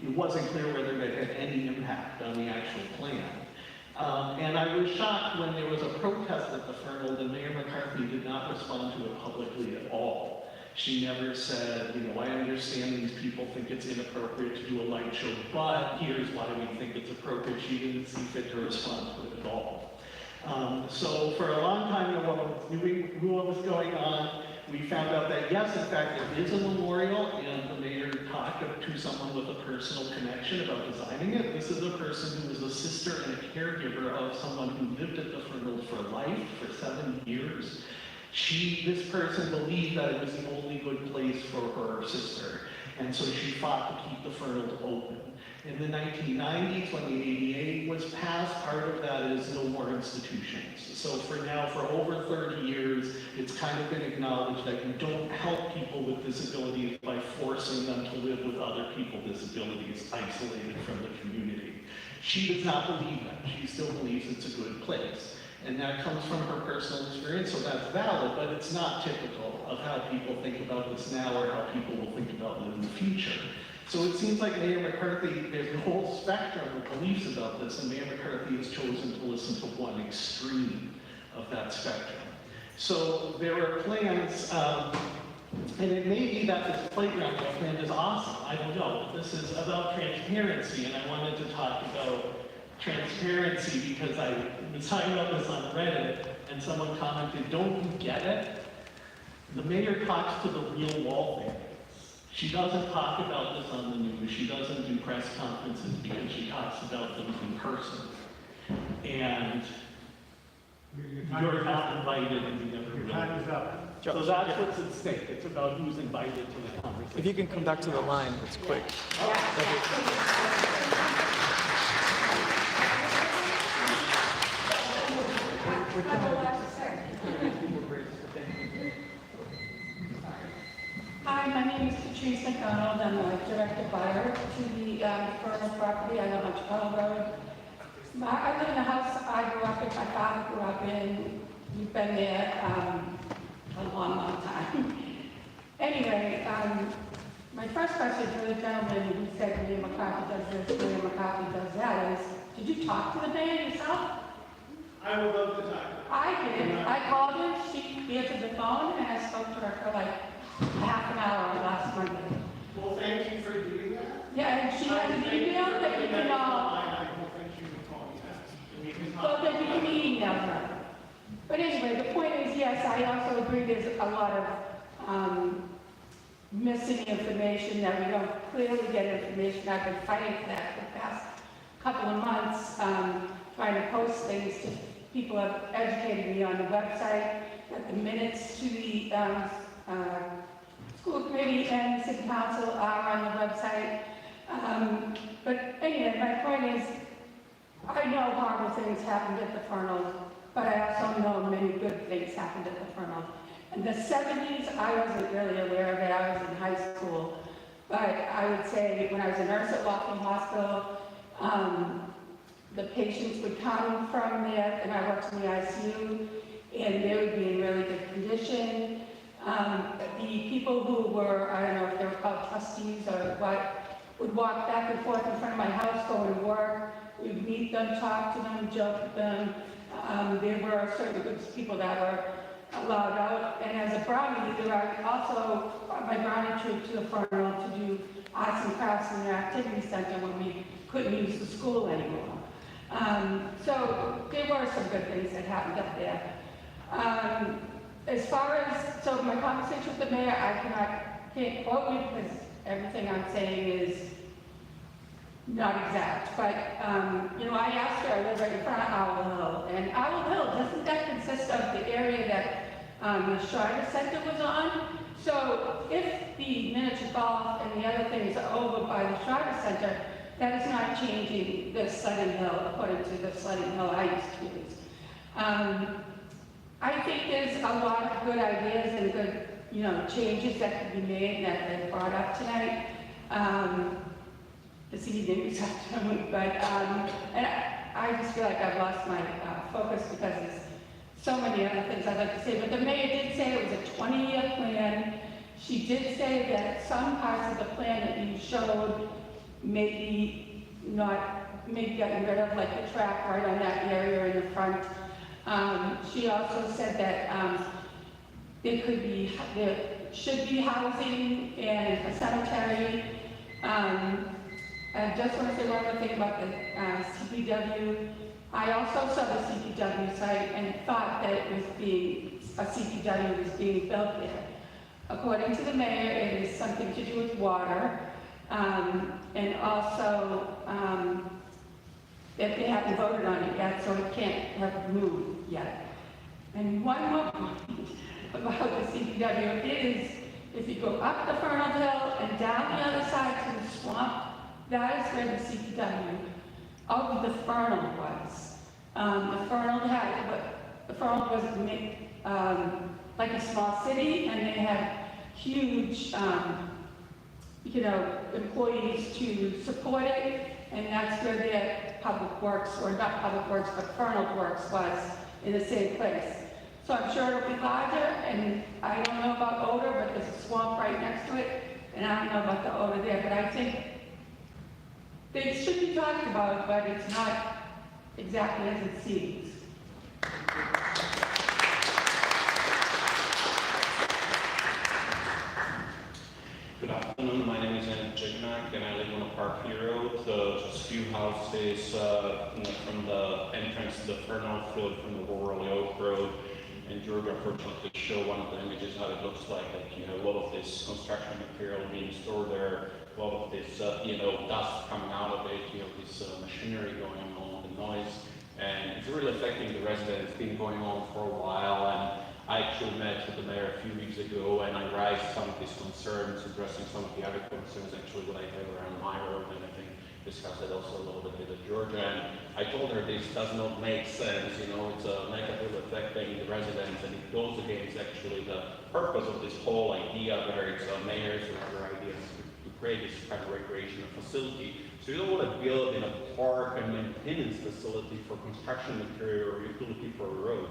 it wasn't clear whether it had any impact on the actual plan. And I was shocked when there was a protest at the Fernald, and Mayor McCarthy did not respond to it publicly at all. She never said, you know, I understand these people think it's inappropriate to do a light show, but here's why we think it's appropriate. She didn't see fit to respond to it at all. So for a long time, no one knew what was going on. We found out that yes, in fact, there is a memorial, and the mayor talked to someone with a personal connection about designing it. This is a person who was a sister and a caregiver of someone who lived at the Fernald for life, for 7 years. This person believed that it was the only good place for her sister, and so she fought to keep the Fernald open. In the 1990s, when the ADA was passed, part of that is no more institutions. So for now, for over 30 years, it's kind of been acknowledged that you don't help people with disabilities by forcing them to live with other people with disabilities isolated from the community. She does not believe that. She still believes it's a good place. And that comes from her personal experience, so that's valid, but it's not typical of how people think about this now or how people will think about it in the future. So it seems like Mayor McCarthy, there's a whole spectrum of beliefs about this, and Mayor McCarthy has chosen to listen to one extreme of that spectrum. So there are plans, and it may be that this playground plan is awesome, I don't know. This is about transparency, and I wanted to talk about transparency because I was talking about this on Reddit, and someone commented, don't you get it? The mayor talks to the real Waltham. She doesn't talk about this on the news. She doesn't do press conferences because she talks about them in person. And you're not invited and you never
Your time is up.
So that's what's at stake. It's about who's invited to the conversation.
If you can come back to the line, it's quick.
Hi, my name is Patrice McDonald. I'm a direct buyer to the Fernald property. I live on Chicago Road. I live in a house I grew up in, my father grew up in. We've been there a long, long time. Anyway, my first question for the gentleman who said Mayor McCarthy does this, Mayor McCarthy does that is, did you talk to the mayor yourself?
I would love to talk.
I did. I called her, she answered the phone, and I spoke to her for like half an hour last Monday.
Well, thank you for doing that.
Yeah, and she has an email that you can all,
I don't think you would call me back. And we can talk.
well, that you can email her. But anyway, the point is, yes, I also agree there's a lot of missing information, that we don't clearly get information. I've been fighting for that for the past couple of months, trying to post things to people have educated me on the website, that the minutes to the school committee and city council are on the website. But anyway, my point is, I know horrible things happened at the Fernald, but I also know many good things happened at the Fernald. In the 70s, I wasn't really aware of it, I was in high school. But I would say when I was a nurse at Waltham Hospital, the patients would come from there, and I worked in the ICU, and they would be in really good condition. The people who were, I don't know if they were called trustees or what, would walk back and forth in front of my house going to work. We'd meet them, talk to them, joke with them. There were certain groups of people that were allowed out. And as a brownie leader, I also brought my brownie troop to the Fernald to do arts and crafts in their activity center when we couldn't use the school anymore. So there were some good things that happened up there. As far as, so my conversation with the mayor, can't quote me because everything I'm saying is not exact, but, I asked her, I live right in front of Owl Hill, and Owl Hill, doesn't that consist of the area that the Shriver Center was on? So if the miniature golf and the other things are over by the Shriver Center, that is not changing the sledding hill according to the sledding hill I used to use. I think there's a lot of good ideas and good, changes that can be made that they brought up tonight. This evening, this afternoon, but and I just feel like I've lost my focus because there's so many other things I'd like to say. But the mayor did say it was a 20-year plan. She did say that some parts of the plan that you showed maybe getting rid of, like the track right on that area in the front. She also said that there should be housing and a cemetery. I just want to say one more thing about the CPW. I also saw the CPW site and thought that a CPW was being built there. According to the mayor, it is something to do with water, and also that they haven't voted on it yet, so it can't have moved yet. And one more point about the CPW is, if you go up the Fernald Hill and down the other side to the swamp, that is where the CPW of the Fernald was. The Fernald was like a small city, and they had huge, employees to support it, and that's where their public works, or not public works, but Fernald Works was in the same place. So I'm sure it'll be larger, and I don't know about odor, but there's a swamp right next to it, and I don't know about the odor there, but I think they should be talked about, but it's not exactly as it seems.
Good afternoon, my name is Jignac and I live on a Park Road, just a few houses from the entrance to the Fernald Road from the Worley Oak Road. And George unfortunately showed one of the images how it looks like you have a lot of this construction material being stored there, a lot of this dust coming out of it, this machinery going on, the noise, and it's really affecting the residents. It's been going on for a while, and I actually met with the mayor a few weeks ago, and I raised some of these concerns, addressing some of the other concerns actually what I have around my road, and I think discussed it also a little bit with Georgia. And I told her this does not make sense, it's negatively affecting the residents, and it goes against actually the purpose of this whole idea, whether it's mayors or other ideas, to create this kind of recreational facility. So you don't want to build in a park and maintenance facility for construction material or utility for a road.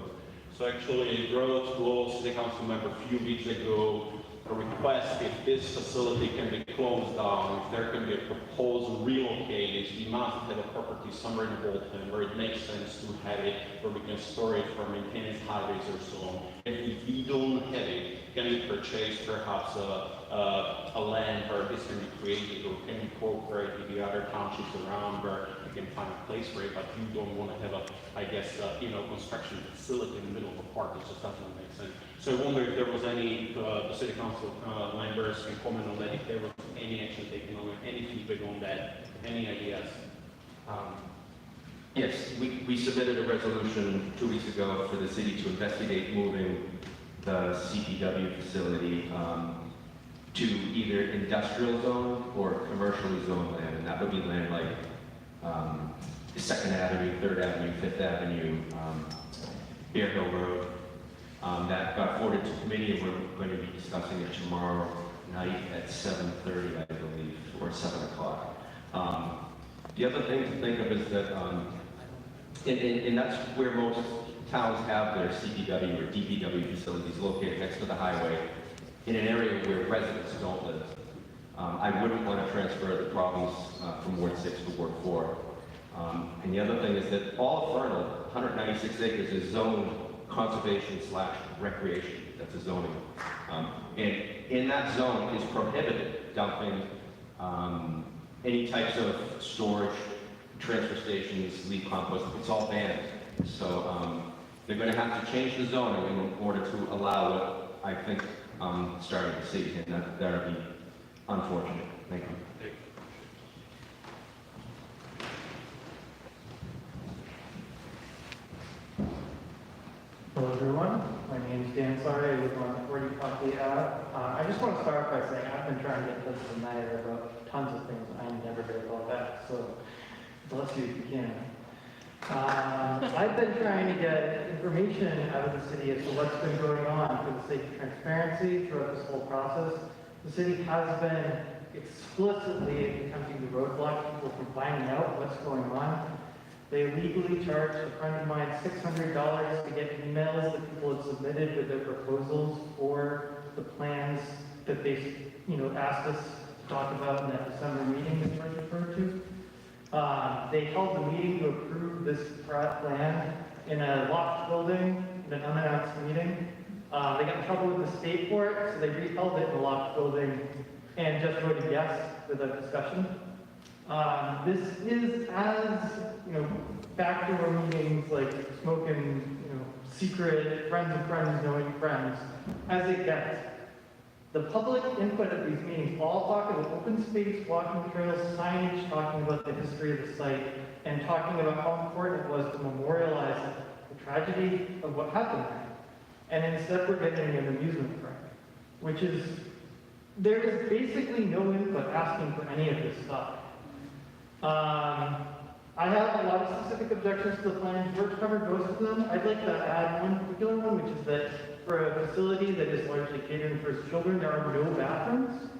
So actually, George Darcy, City Council member, a few weeks ago, a request if this facility can be closed down, if there can be a proposal relocated, we must have a property somewhere in Waltham where it makes sense to have it, where we can store it for maintenance highways or so on. And if we don't have it, can we purchase perhaps a land where this can be created, or can we cooperate with the other townships around where we can find a place for it, but you don't want to have construction facility in the middle of a park. It just doesn't make sense. So I wonder if there was any, the city council members can comment on that, if there was any action taken on it, any feedback on that, any ideas?
Yes, we submitted a resolution 2 weeks ago for the city to investigate moving the CPW facility to either industrial zone or commercially zoned land, and that would be land like 2nd Avenue, 3rd Avenue, 5th Avenue, Bear Hill Road. That got got forwarded to committee, and we're going to be discussing it tomorrow night at 7:30, I believe, or 7 o'clock. The other thing to think of is that, and that's where most towns have their CPW or DPW facilities located next to the highway in an area where residents don't live. I wouldn't want to transfer the problems from Ward 6 to Ward 4. And the other thing is that all of Fernald, 196 acres, is zoned conservation/recreation. That's a zoning. And in that zone is prohibited dumping any types of storage, transfer stations, leaf compost. It's all banned. So they're going to have to change the zoning in order to allow what I think starting to see, and that would be unfortunate. Thank you.
Hello everyone, my name is Dan Sorry, I live on 40 Buckley Ave. I just want to start by saying I've been trying to get in touch with the mayor about tons of things. I never get a call back, so bless you if you can. I've been trying to get information out of the city as to what's been going on for the sake of transparency throughout this whole process. The city has been explicitly attempting to roadblock people from finding out what's going on. They illegally charged a friend of mine $600 to get emails that people had submitted with their proposals for the plans that they, asked us to talk about in that December meeting that George referred to. They held a meeting to approve this plan in a locked building in an unannounced meeting. They got in trouble with the state for it, so they reheld it in a locked building and just voted yes without discussion. This is as, backdoor meetings, like smoking, secret friends of friends knowing friends, as it gets. The public input at these meetings all talk about open space, walking trails, signage, talking about the history of the site, and talking about how important it was to memorialize the tragedy of what happened there. And instead we're getting an amusement park, which is, there is basically no input asking for any of this stuff. I have a lot of specific objections to the plan. George covered most of them. I'd like to add one particular one, which is that for a facility that is largely catering for children, there are no bathrooms.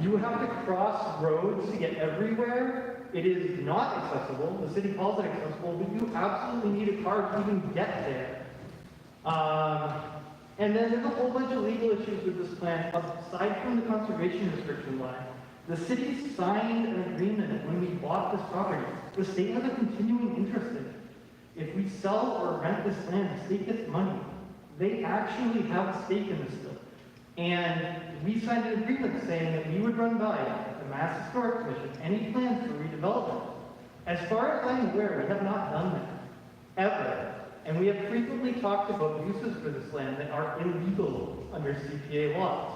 You have to cross roads to get everywhere. It is not accessible. The city calls it accessible, but you absolutely need a car to even get there. And then there's a whole bunch of legal issues with this plan, aside from the conservation restriction line. The city signed an agreement when we bought this property. The state has a continuing interest in it. If we sell or rent this land, the state gets money. They actually have a stake in this still. And we signed an agreement saying that we would run by the Mass Historic Commission any plans for redevelopment. As far as I'm aware, we have not done that, ever. And we have frequently talked about uses for this land that are illegal under CPA laws.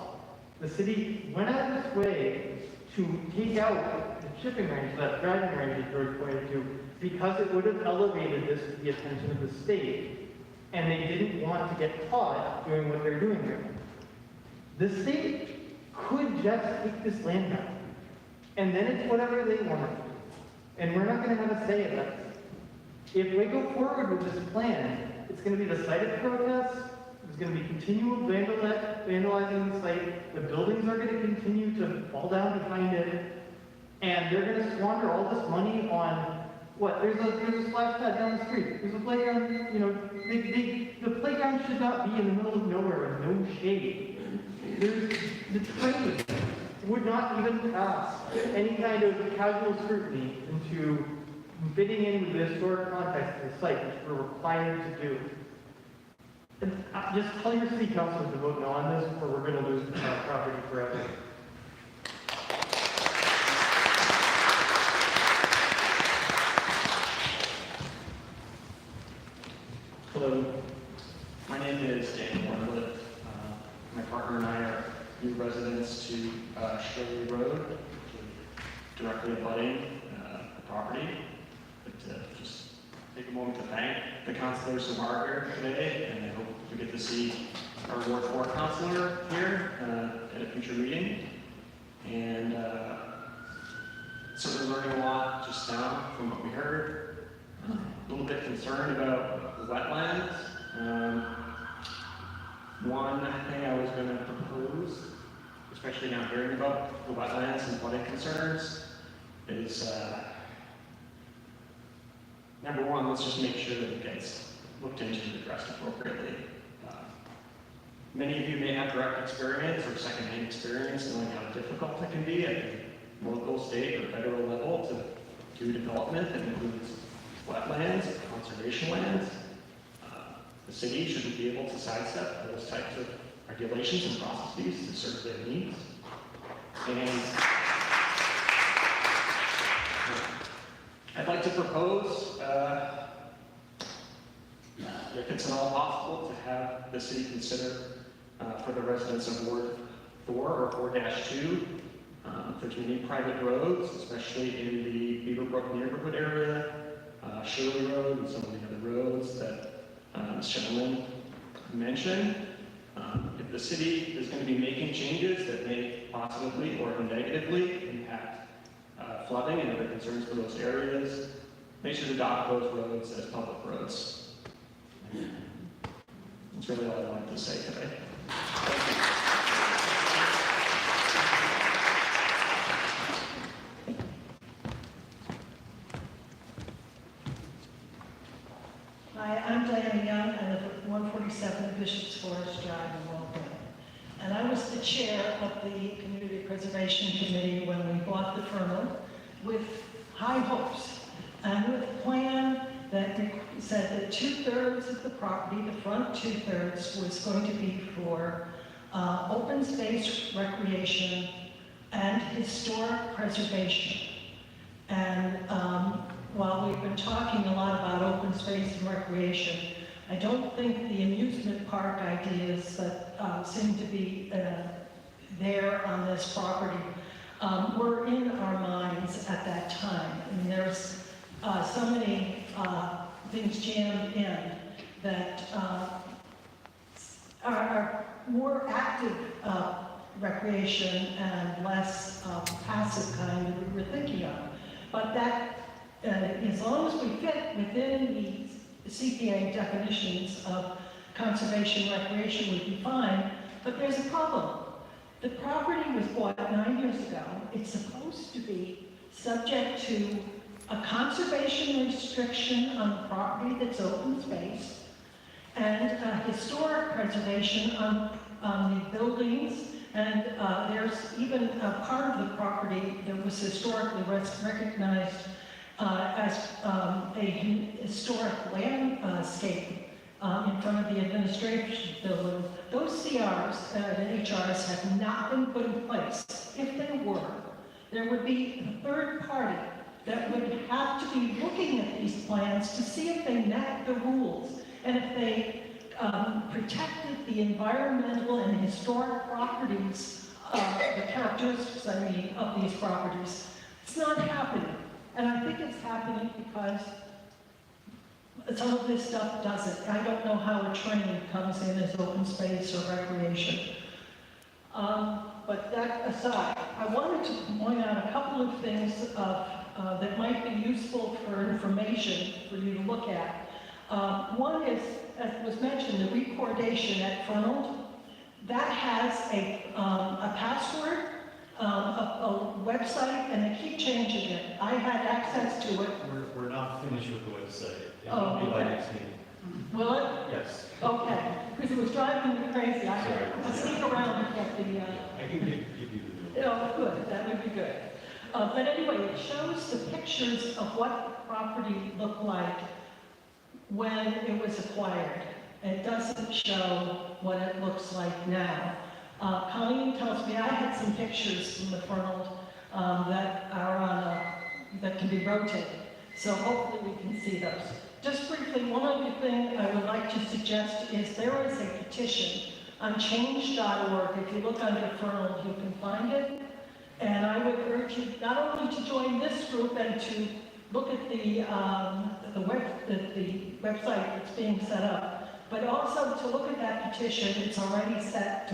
The city went out of its way to take out the shipping range, that driving range that George pointed to, because it would have elevated this to the attention of the state, and they didn't want to get caught doing what they're doing here. The state could just take this land back, and then it's whatever they want to do, and we're not going to have a say in that. If we go forward with this plan, it's going to be the site of protests. There's going to be continual vandalizing the site. The buildings are going to continue to fall down behind it. And they're going to squander all this money on, what? There's a splash pad down the street. There's a playground, the playground should not be in the middle of nowhere with no shade. The train would not even pass any kind of casual scrutiny into fitting in with the historic context of the site, which we're required to do. And just tell your city councilors to vote no on this, or we're going to lose property forever.
Hello, my name is Dan Warnlett. My partner and I are new residents to Shirley Road, directly abutting the property. But just take a moment to thank the councilors who are here today, and I hope we get to see our Ward 4 councilor here at a future meeting. And so we're learning a lot just now from what we heard. A little bit concerned about the wetlands.
one thing I was going to propose, especially now hearing about the wetlands and flooding concerns, is number one, let's just make sure that it gets looked into and addressed appropriately. Many of you may have direct experience or secondhand experience knowing how difficult it can be at the local, state, or federal level to do development that includes wetlands, conservation lands. The city shouldn't be able to sidestep those types of regulations and processes to serve their needs. And I'd like to propose, if it's at all possible, to have the city consider for the residents of Ward 4 or 4-2, if there's any private roads, especially in the Beaverbrook neighborhood area, Shirley Road and some of the other roads that this gentleman mentioned. If the city is going to be making changes that may positively or negatively impact flooding and other concerns for those areas, they should adopt those roads as public roads. That's really all I wanted to say today. Thank you.
Hi, I'm Diana Young. I live at 147 Bishop's Forest Drive in Waltham. And I was the chair of the Community Preservation Committee when we bought the Fernald with high hopes and with a plan that said that 2/3 of the property, the front 2/3, was going to be for open space recreation and historic preservation. And while we've been talking a lot about open space and recreation, I don't think the amusement park ideas that seem to be there on this property were in our minds at that time. I mean, there's so many things jammed in that are more active recreation and less passive kind that we were thinking of. But that, as long as we fit within the CPA definitions of conservation recreation, we'd be fine. But there's a problem. The property was bought 9 years ago. It's supposed to be subject to a conservation restriction on the property that's open space and historic preservation on the buildings. And there's even a part of the property that was historically recognized as a historic landscape in front of the administration building. Those CRs and HRs have not been put in place. If they were, there would be a third party that would have to be looking at these plans to see if they met the rules and if they protected the environmental and historic properties, the characteristics, I mean, of these properties. It's not happening. And I think it's happening because some of this stuff doesn't. I don't know how a train comes in as open space or recreation. But that aside, I wanted to point out a couple of things that might be useful for information for you to look at. One is, as was mentioned, the recordation at Fernald. That has a password, a website, and they keep changing it. I had access to it.
We're not finished with the website. It
Oh,
will be by
okay.
next meeting.
Will it?
Yes.
Okay, because it was driving me crazy. I had to sneak around and get the...
I can give you the...
Oh, good, that would be good. But anyway, it shows the pictures of what the property looked like when it was acquired. It doesn't show what it looks like now. Colleen tells me I had some pictures from the Fernald that are on that can be rotated. So hopefully we can see those. Just briefly, one other thing I would like to suggest is there is a petition on change.org. If you look under Fernald, you can find it. And I would urge you not only to join this group and to look at the website that's being set up, but also to look at that petition. It's already set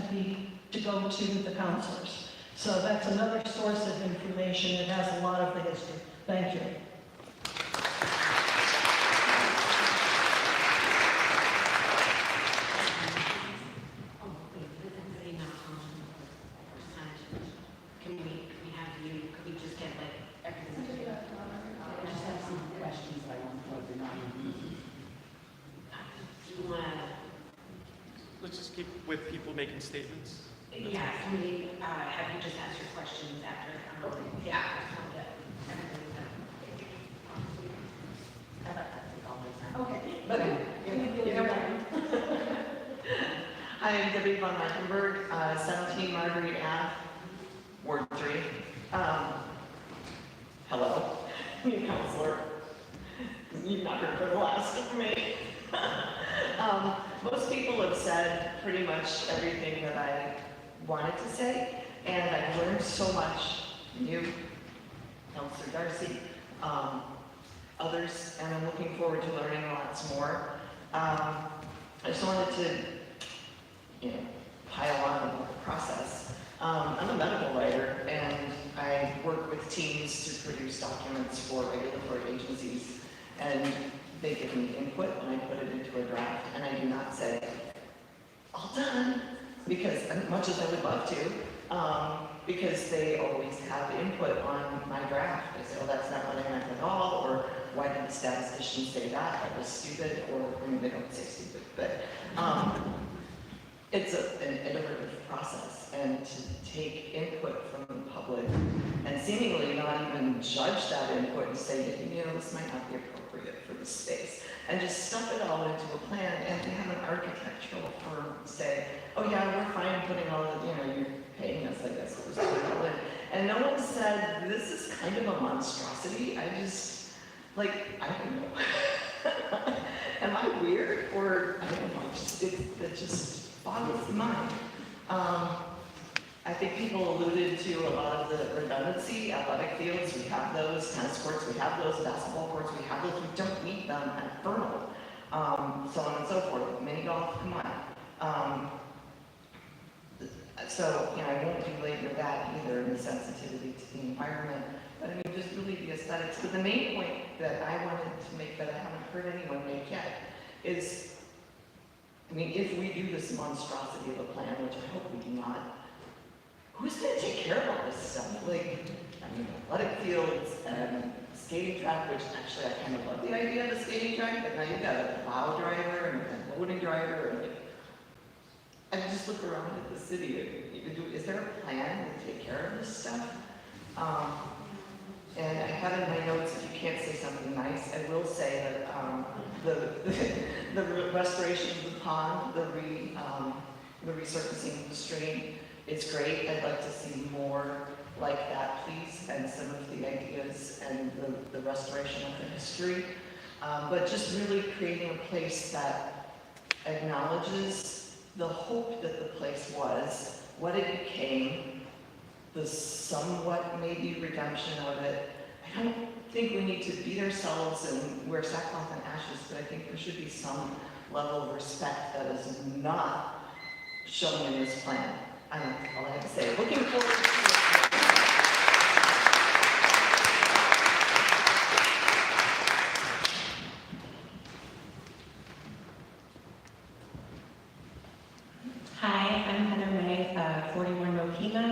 to go to the councilors. So that's another source of information. It has a lot of the history. Thank you.
let's just keep with people making statements.
Yes, we, have you just asked your questions after, yeah. Okay, but, you know what?
Hi, I'm Debbie Von Mecklenburg, 17 Marguerite Ave, Ward 3. Hello, new counselor. You've not heard from the last of me. Most people have said pretty much everything that I wanted to say, and I've learned so much from you, Councilor Darcy, others, and I'm looking forward to learning lots more. I just wanted to, pile on about the process. I'm a medical writer, and I work with teams to produce documents for regulatory agencies, and they give me input, and I put it into a draft, and I do not say, all done, because as much as I would love to, because they always have input on my draft. They say, well, that's not what I meant at all, or why did the statistician say that? That was stupid, or, they don't say stupid, but it's an iterative process, and to take input from the public and seemingly not even judge that input and say, this might not be appropriate for the space, and just stuff it all into a plan, and to have an architectural firm say, oh yeah, we're fine putting all the, you're paying us, I guess, it was $2. And no one said, this is kind of a monstrosity. I just, I don't know. Am I weird? Or, I don't know, it just boggles the mind. I think people alluded to a lot of the redundancy. Athletic fields, we have those. Tennis courts, we have those. Basketball courts, we have those. We don't need them at Fernald. So on and so forth. Mini golf, come on. So, I won't belabor that either in the sensitivity to the environment. But just really the aesthetics. But the main point that I wanted to make that I haven't heard anyone make yet is, if we do this monstrosity of a plan, which I hope we do not, who's going to take care of all this stuff? Athletic fields and skating track, which actually I kind of love the idea of the skating track, but now you've got a plow driver and a loading driver. And I just look around at the city. Is there a plan to take care of this stuff? And I have in my notes, if you can't say something nice, I will say that the restoration of the pond, the resurfacing of the stream, is great. I'd like to see more like that, please, and some of the ideas and the restoration of the history. But just really creating a place that acknowledges the hope that the place was, what it became, the somewhat maybe redemption of it. I don't think we need to beat ourselves and wear sackcloth and ashes, but I think there should be some level of respect that is not shown in this plan. I don't know, all I have to say. Looking forward to it.
Hi, I'm Heather May, 41 Mokima,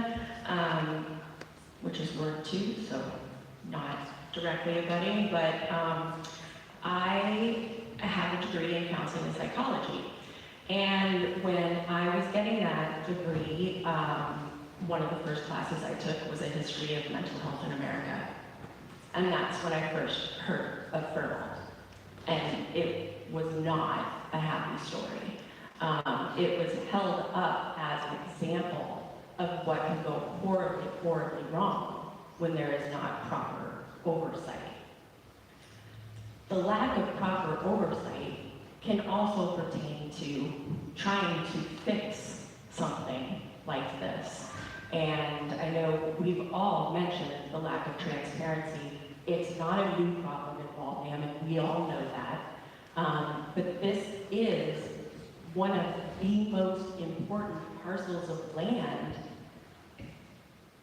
which is Ward 2, so not directly abutting, but I have a degree in counseling and psychology. And when I was getting that degree, one of the first classes I took was a history of mental health in America. And that's when I first heard of Fernald. And it was not a happy story. It was held up as an example of what can go horribly, horribly wrong when there is not proper oversight. The lack of proper oversight can also pertain to trying to fix something like this. And I know we've all mentioned the lack of transparency. It's not a new problem in Waltham, and we all know that. But this is one of the most important parcels of land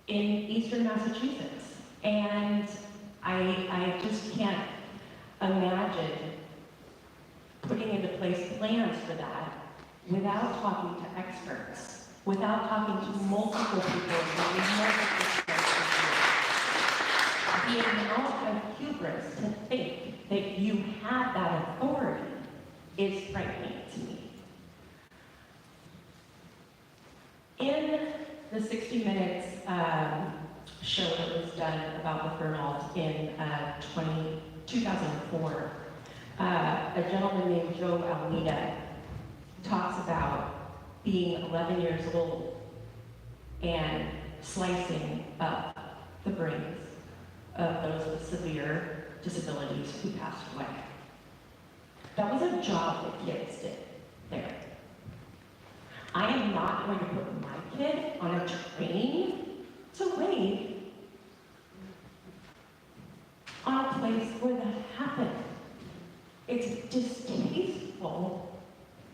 in eastern Massachusetts. And I just can't imagine putting into place plans for that without talking to experts, without talking to multiple people with multiple perspectives. The amount of hubris to think that you have that authority is frightening to me. the 60 Minutes show that was done about the Fernald in 2004, a gentleman named Joe Almeida talks about being 11 years old and slicing up the brains of those with severe disabilities who passed away. That was a job that kids did there. I am not going to put my kid on a train to wait on a place where that happened. It's distasteful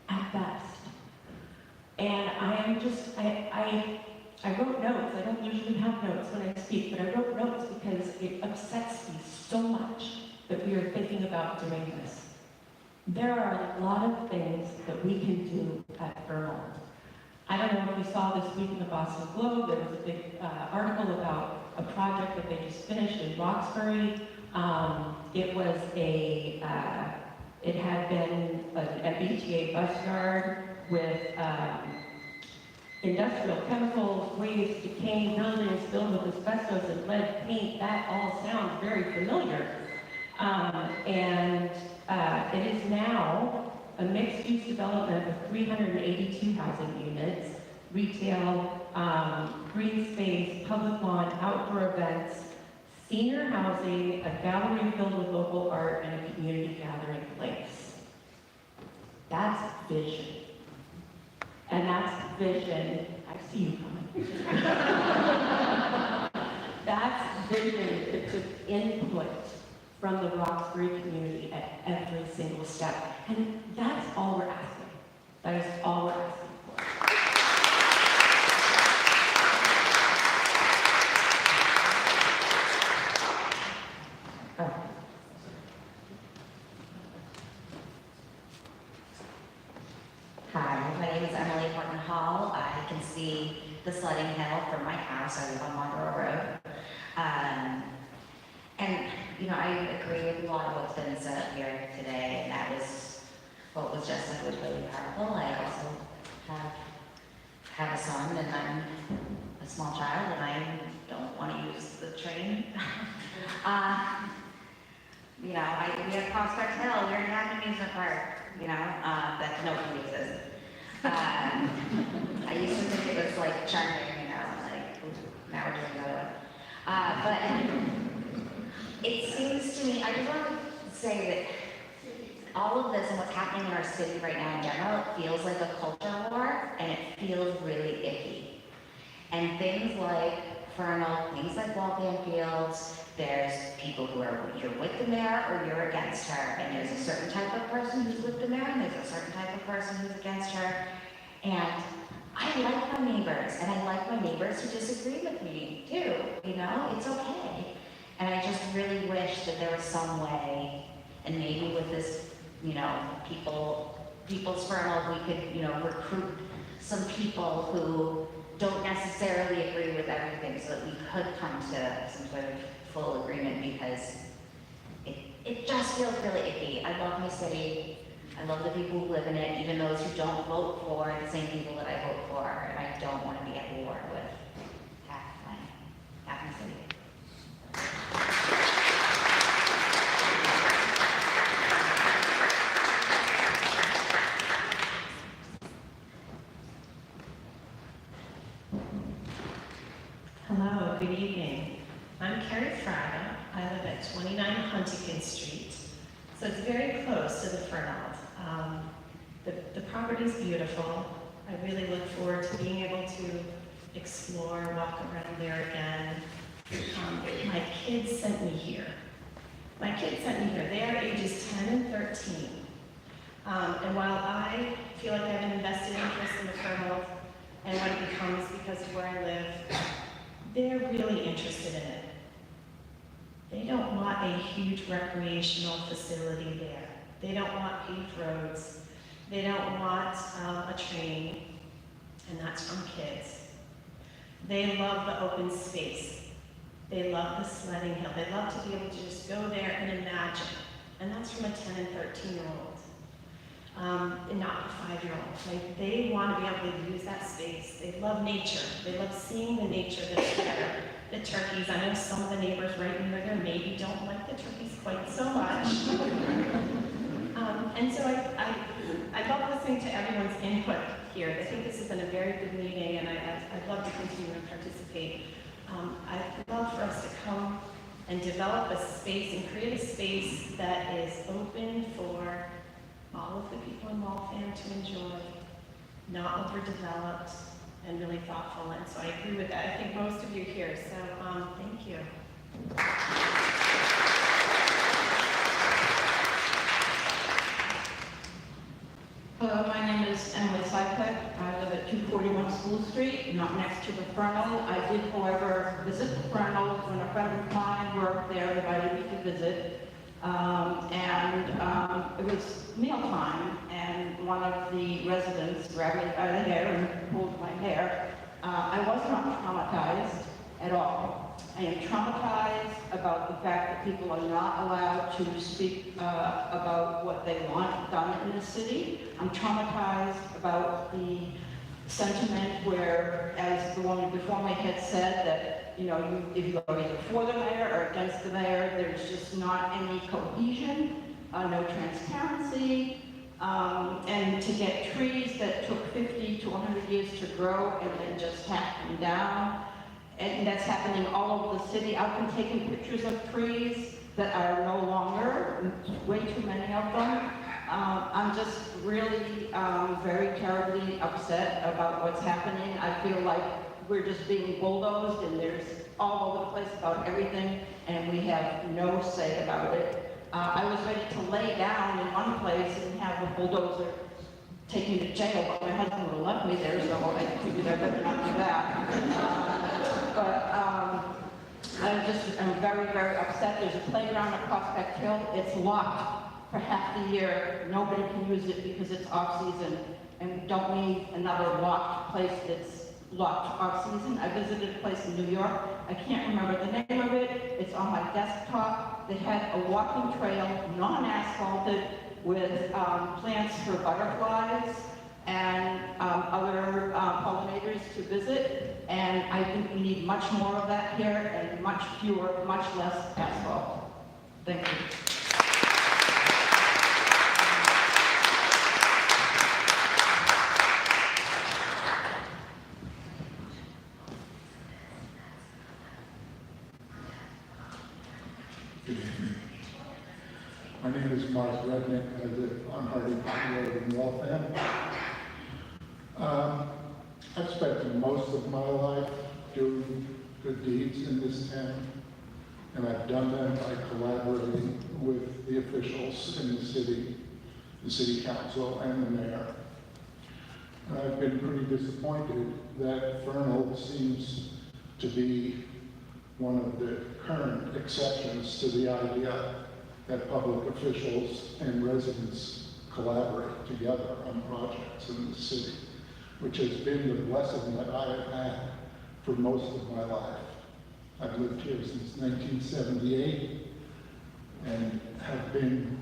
at best. And I am just, I wrote notes. I don't usually have notes when I speak, but I wrote notes because it upsets me so much that we are thinking about doing this. There are a lot of things that we can do at Fernald. I don't know if you saw this week in the Boston Globe, there was a big article about a project that they just finished in Roxbury. It was it had been an MBTA bus yard with industrial chemicals, waste, decaying buildings filled with asbestos and lead paint. That all sounds very familiar. It is now a mixed-use development of 382 housing units, retail, green space, public lawn, outdoor events, senior housing, a gallery filled with local art, and a community gathering place. That's vision. And that's vision. I see you coming. That's vision that took input from the Roxbury community at every single step. And that's all we're asking. That is all we're asking for.
Hi, my name is Emily Horton Hall. I can see the sledding hill from my house. I live on Monroe Road. And, you know, I agree with a lot of what's been said here today, and that was what was just said was really powerful. I also have a son, and I'm a small child, and I don't want to use the train. You know, we have Prospect Hill, we already have an amusement park, you know, that nobody uses. I used to think it was like charming, you know, like, now we're doing another one. But it seems to me, I just want to say that all of this and what's happening in our city right now in general, it feels like a culture war, and it feels really icky. And things like Fernald, things like Waltham Fields, there's people who are, you're with the mayor or you're against her, and there's a certain type of person who's with the mayor, and there's a certain type of person who's against her. And I like my neighbors, and I like my neighbors who disagree with me too, you know, it's okay. And I just really wish that there was some way, and maybe with this, you know, People's Fernald, we could, you know, recruit some people who don't necessarily agree with everything so that we could come to some sort of full agreement, because it just feels really icky. I love my city. I love the people who live in it, even those who don't vote for the same people that I vote for, and I don't want to be at war with half my city.
Hello, good evening. I'm Carrie Fraga. I live at 29 Huntington Street, so it's very close to the Fernald. The property's beautiful. I really look forward to being able to explore, walk around there again. My kids sent me here. My kids sent me here. They are ages 10 and 13. And while I feel like I have an invested interest in the Fernald and what it becomes because of where I live, they're really interested in it. They don't want a huge recreational facility there. They don't want paved roads. They don't want a train, and that's from kids. They love the open space. They love the sledding hill. They love to be able to just go there and imagine, and that's from a 10 and 13-year-old.
and not the 5-year-old. Like, they want to be able to use that space. They love nature. They love seeing the nature that's there. The turkeys, I know some of the neighbors right near there maybe don't like the turkeys quite so much. And so I love listening to everyone's input here. I think this has been a very good meeting, and I'd love to continue and participate. I'd love for us to come and develop a space and create a space that is open for all of the people in Waltham to enjoy, not overdeveloped, and really thoughtful. And so I agree with that. I think most of you here. So thank you.
Hello, my name is Emily Cypek. I live at 241 School Street, not next to the Fernald. I did, however, visit the Fernald when a friend of mine worked there, invited me to visit. It was mealtime, and one of the residents grabbed me by the hair and pulled my hair. I was not traumatized at all. I am traumatized about the fact that people are not allowed to speak about what they want done in the city. I'm traumatized about the sentiment where, as the woman before me had said, that if you are either for the mayor or against the mayor, there's just not any cohesion, no transparency, and to get trees that took 50 to 100 years to grow and then just hack them down. And that's happening all over the city. I've been taking pictures of trees that are no longer, way too many of them. I'm just really very terribly upset about what's happening. I feel like we're just being bulldozed, and there's all over the place about everything, and we have no say about it. I was ready to lay down in one place and have the bulldozer take me to jail, but my husband would have left me there, so I figured I better not do that. I'm very, very upset. There's a playground at Prospect Hill. It's locked for half the year. Nobody can use it because it's off-season, and we don't need another locked place that's locked off-season. I visited a place in New York. I can't remember the name of it. It's on my desktop. They had a walking trail, non-asphalted, with plants for butterflies and other pollinators to visit. And I think we need much more of that here and much fewer, much less asphalt. Thank you.
Good evening. My name is Mark Rednick. I live on Hardy Road in Waltham. I've spent most of my life doing good deeds in this town, and I've done them by collaborating with the officials in the city council and the mayor. And I've been pretty disappointed that Fernald seems to be one of the current exceptions to the idea that public officials and residents collaborate together on projects in the city, which has been the blessing that I have had for most of my life. I've lived here since 1978 and have been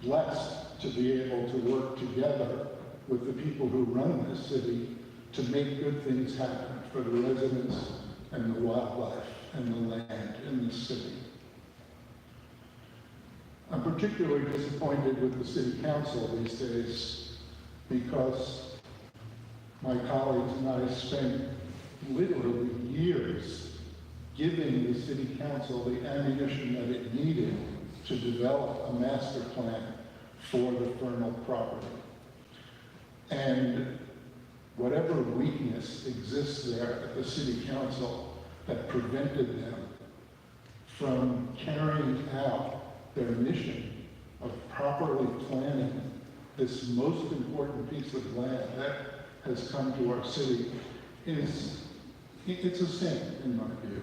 blessed to be able to work together with the people who run this city to make good things happen for the residents and the wildlife and the land in the city. I'm particularly disappointed with the city council these days because my colleagues and I spent literally years giving the city council the ammunition that it needed to develop a master plan for the Fernald property. And whatever weakness exists there at the city council that prevented them from carrying out their mission of properly planning this most important piece of land that has come to our city it's a sin, in my view.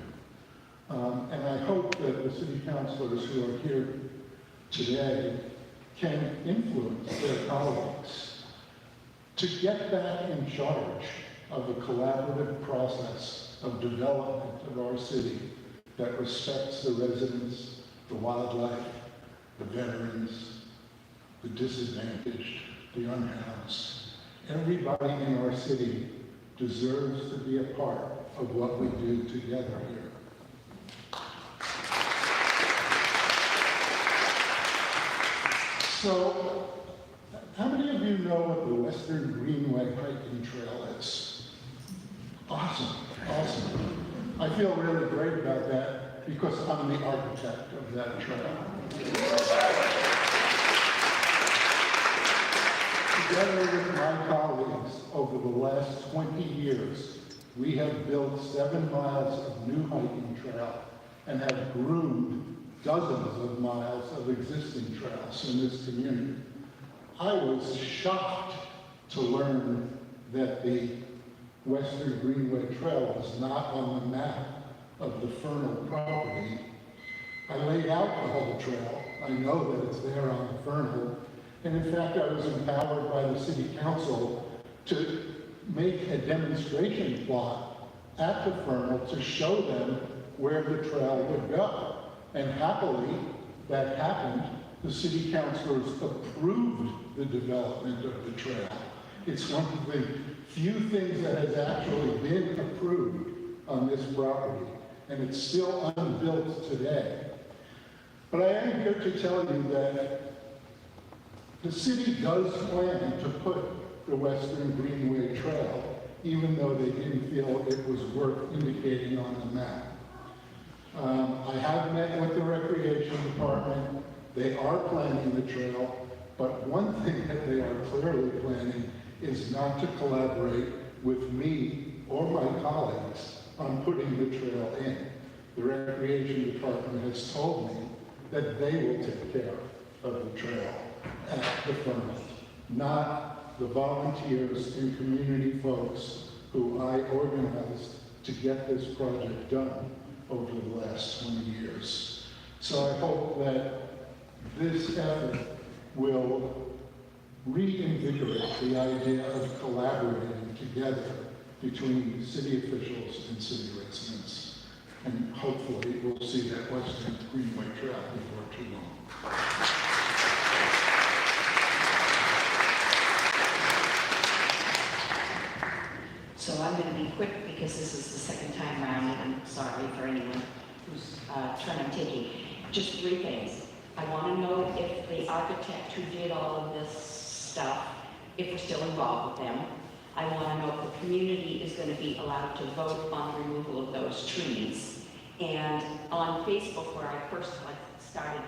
And I hope that the city councilors who are here today can influence their colleagues to get back in charge of a collaborative process of development of our city that respects the residents, the wildlife, the veterans, the disadvantaged, the unhoused. Everybody in our city deserves to be a part of what we do together here. So, how many of you know what the Western Greenway hiking trail is? Awesome, awesome. I feel really great about that because I'm the architect of that trail. Together with my colleagues over the last 20 years, we have built 7 miles of new hiking trail and have groomed dozens of miles of existing trails in this community. I was shocked to learn that the Western Greenway Trail was not on the map of the Fernald property. I laid out the whole trail. I know that it's there on the Fernald. And in fact, I was empowered by the City Council to make a demonstration plot at the Fernald to show them where the trail would go. And happily, that happened. The City Councilors approved the development of the trail. It's one of the few things that has actually been approved on this property, and it's still unbuilt today. But I am here to tell you that the city does plan to put the Western Greenway Trail, even though they didn't feel it was worth indicating on the map. I have met with the Recreation Department. They are planning the trail, but one thing that they are clearly planning is not to collaborate with me or my colleagues on putting the trail in. The Recreation Department has told me that they will take care of the trail at the Fernald, not the volunteers and community folks who I organized to get this project done over the last 20 years. So I hope that this effort will reinvigorate the idea of collaborating together between city officials and city residents. And hopefully we'll see that Western Greenway Trail before too long.
So I'm going to be quick because this is the second time around, and I'm sorry for anyone who's turn I'm taking. Just 3 things. I want to know if the architect who did all of this stuff, if we're still involved with them. I want to know if the community is going to be allowed to vote on the removal of those trees. And on Facebook, where I first started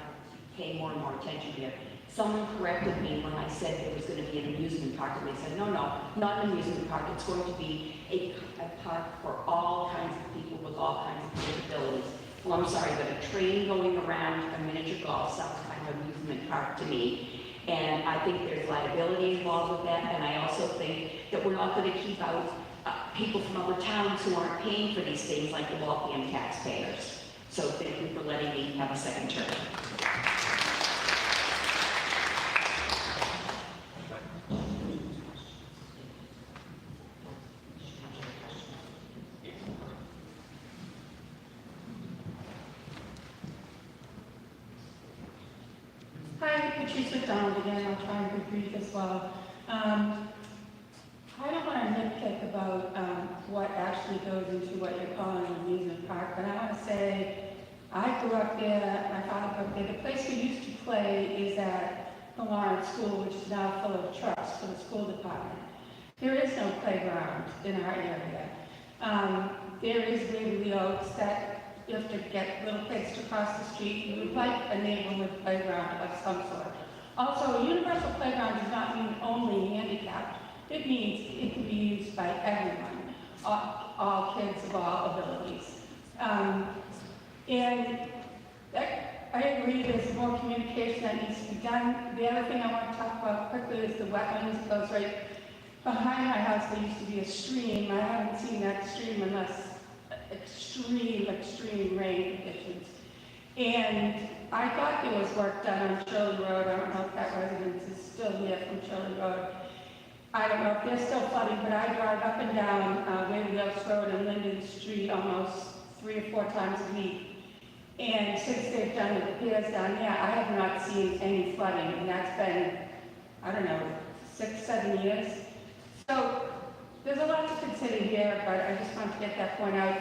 paying more and more attention to it, someone corrected me when I said there was going to be an amusement park, and they said, no, not an amusement park. It's going to be a park for all kinds of people with all kinds of capabilities. Well, I'm sorry, but a train going around a miniature golf sounds kind of amusement park to me. And I think there's liability involved with that, and I also think that we're not going to keep out people from other towns who aren't paying for these things, like the Waltham taxpayers. So thank you for letting me have a second turn.
Again, I'll try and be brief as well. I don't want to nitpick about what actually goes into what you're calling an amusement park, but I want to say I grew up there, my father grew up there. The place we used to play is at the Lawrence School, which is now full of trucks for the school department. There is no playground in our area. There is Waverly Oaks that you have to get little kids to cross the street. We would like a neighborhood playground of some sort. Also, a universal playground does not mean only handicapped. It means it can be used by everyone, all kids of all abilities. And I agree there's more communication that needs to be done. The other thing I want to talk about quickly is the wetlands. It goes right behind my house. There used to be a stream. I haven't seen that stream unless extreme rain conditions. And I thought there was work done on Shirley Road. I don't know if that residence is still here from Shirley Road. I don't know if they're still flooding, but I drive up and down Waverly Oaks Road and Linden Street almost 3 or 4 times a week. And since they've done the repairs down there, I have not seen any flooding. And that's been, I don't know, 6, 7 years. So there's a lot to consider here, but I just want to get that point out.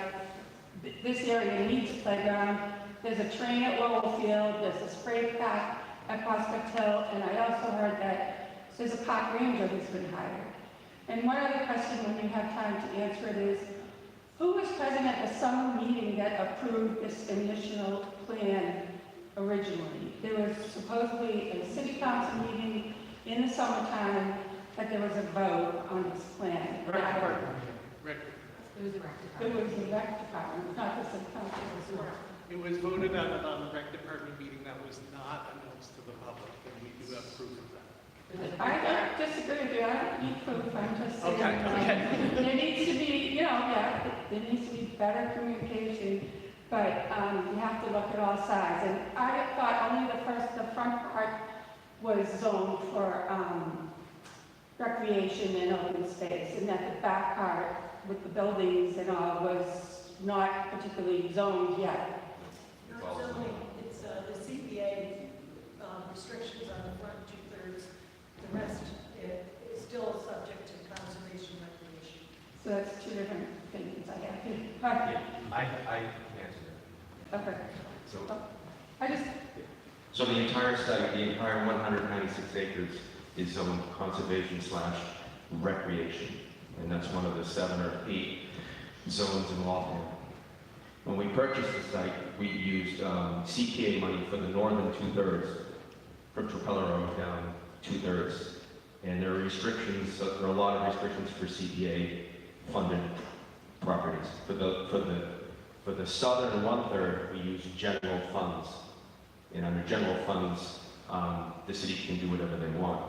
This area needs a playground. There's a train at Lowell Field, there's a spray park at Prospect Hill, and I also heard that there's a park ranger who's been hired. And one other question, when you have time to answer it, is who was present at the summer meeting that approved this initial plan originally? There was supposedly a city council meeting in the summertime that there was a vote on this plan.
Rec department.
It was the rec department, not the city council.
It was voted on the rec department meeting that was not announced to the public, and we do have proof of that.
I don't disagree with you, I don't need proof, I'm just saying.
Okay.
There needs to be, there needs to be better communication, but you have to look at all sides. And I thought only the front part was zoned for recreation and open space, and that the back part with the buildings and all was not particularly zoned yet.
Not zoning, it's the CPA restrictions on the front 2/3. The rest is still subject to conservation recreation.
So that's two different things I have here.
Yeah, I can answer that.
Okay.
So,
I just,
so the entire site, the entire 196 acres is zoned conservation/recreation. And that's one of the 7 or 8 zones in Waltham. When we purchased the site, we used CPA money for the northern 2/3, from Propeller Road down 2/3. And there are restrictions, there are a lot of restrictions for CPA funded properties. For the southern 1/3, we use general funds. And under general funds, the city can do whatever they want.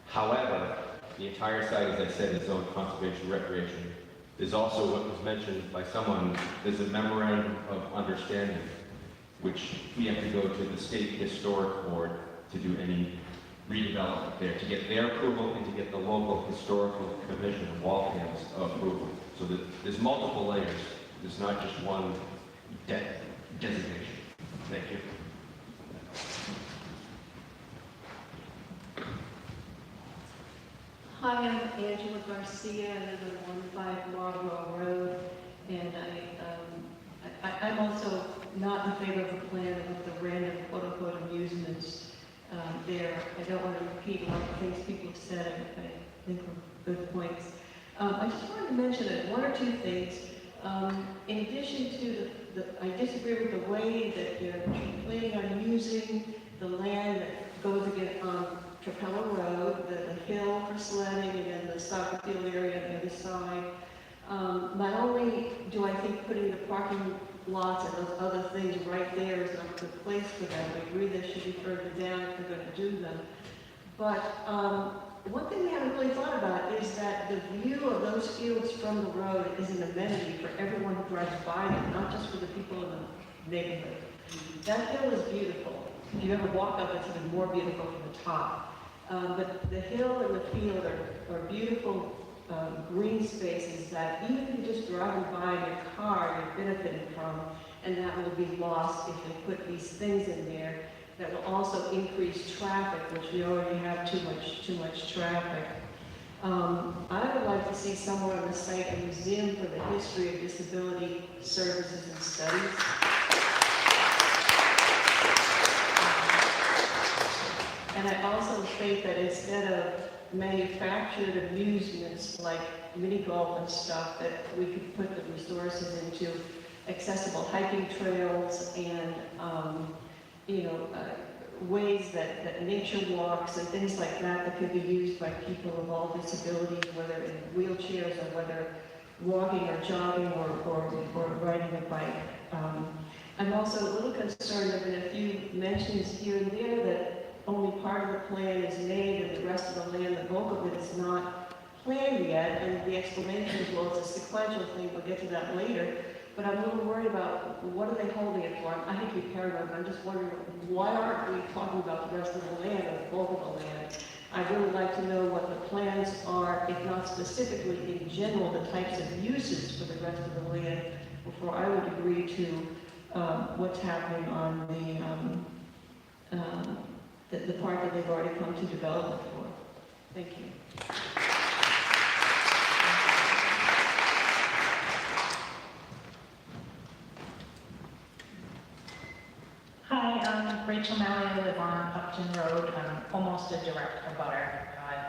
However, the entire site, as I said, is zoned conservation recreation. There's also what was mentioned by someone, there's a memorandum of understanding, which we have to go to the state historic board to do any redevelopment there, to get their approval and to get the local historical commission of Waltham's approval. So there's multiple layers. There's not just one designation. Thank you.
Hi, I'm Angela Garcia. I live on 15 Marlborough Road, and I'm also not in favor of the plan with the random quote-unquote amusements there. I don't want to repeat a lot of things people have said. I think are good points. I just wanted to mention one or two things. In addition to I disagree with the way that you're planning on using the land that goes again on Propeller Road, the hill for sledding, and then the soccer field area on the other side. Not only do I think putting the parking lots and those other things right there is not a good place for them, I agree they should be further down if they're going to do them. But one thing we haven't really thought about is that the view of those fields from the road is an amenity for everyone who drives by them, not just for the people in the neighborhood. That hill is beautiful. If you ever walk up, it's even more beautiful from the top. But the hill and the field are beautiful green spaces that even if you're just driving by in your car, you're benefiting from, and that will be lost if they put these things in there that will also increase traffic, which we already have too much traffic. I would like to see somewhere on the site a museum for the history of disability services and studies. And I also think that instead of manufactured amusements like mini golf and stuff, that we could put the resources into accessible hiking trails and, ways that nature walks and things like that could be used by people of all disabilities, whether in wheelchairs or whether walking or jogging or riding a bike. I'm also a little concerned. There have been a few mentions here and there that only part of the plan is made and the rest of the land, the bulk of it is not planned yet, and the explanation is, well, it's a sequential thing, we'll get to that later. But I'm a little worried about what are they holding it for? I hate to be paranoid, but I'm just wondering, why aren't we talking about the rest of the land or the bulk of the land? I'd really like to know what the plans are, if not specifically, in general, the types of uses for the rest of the land before I would agree to what's happening on the part that they've already come to development for. Thank you.
Hi, I'm Rachel Malley. I live on Upton Road. I'm almost a direct abutter.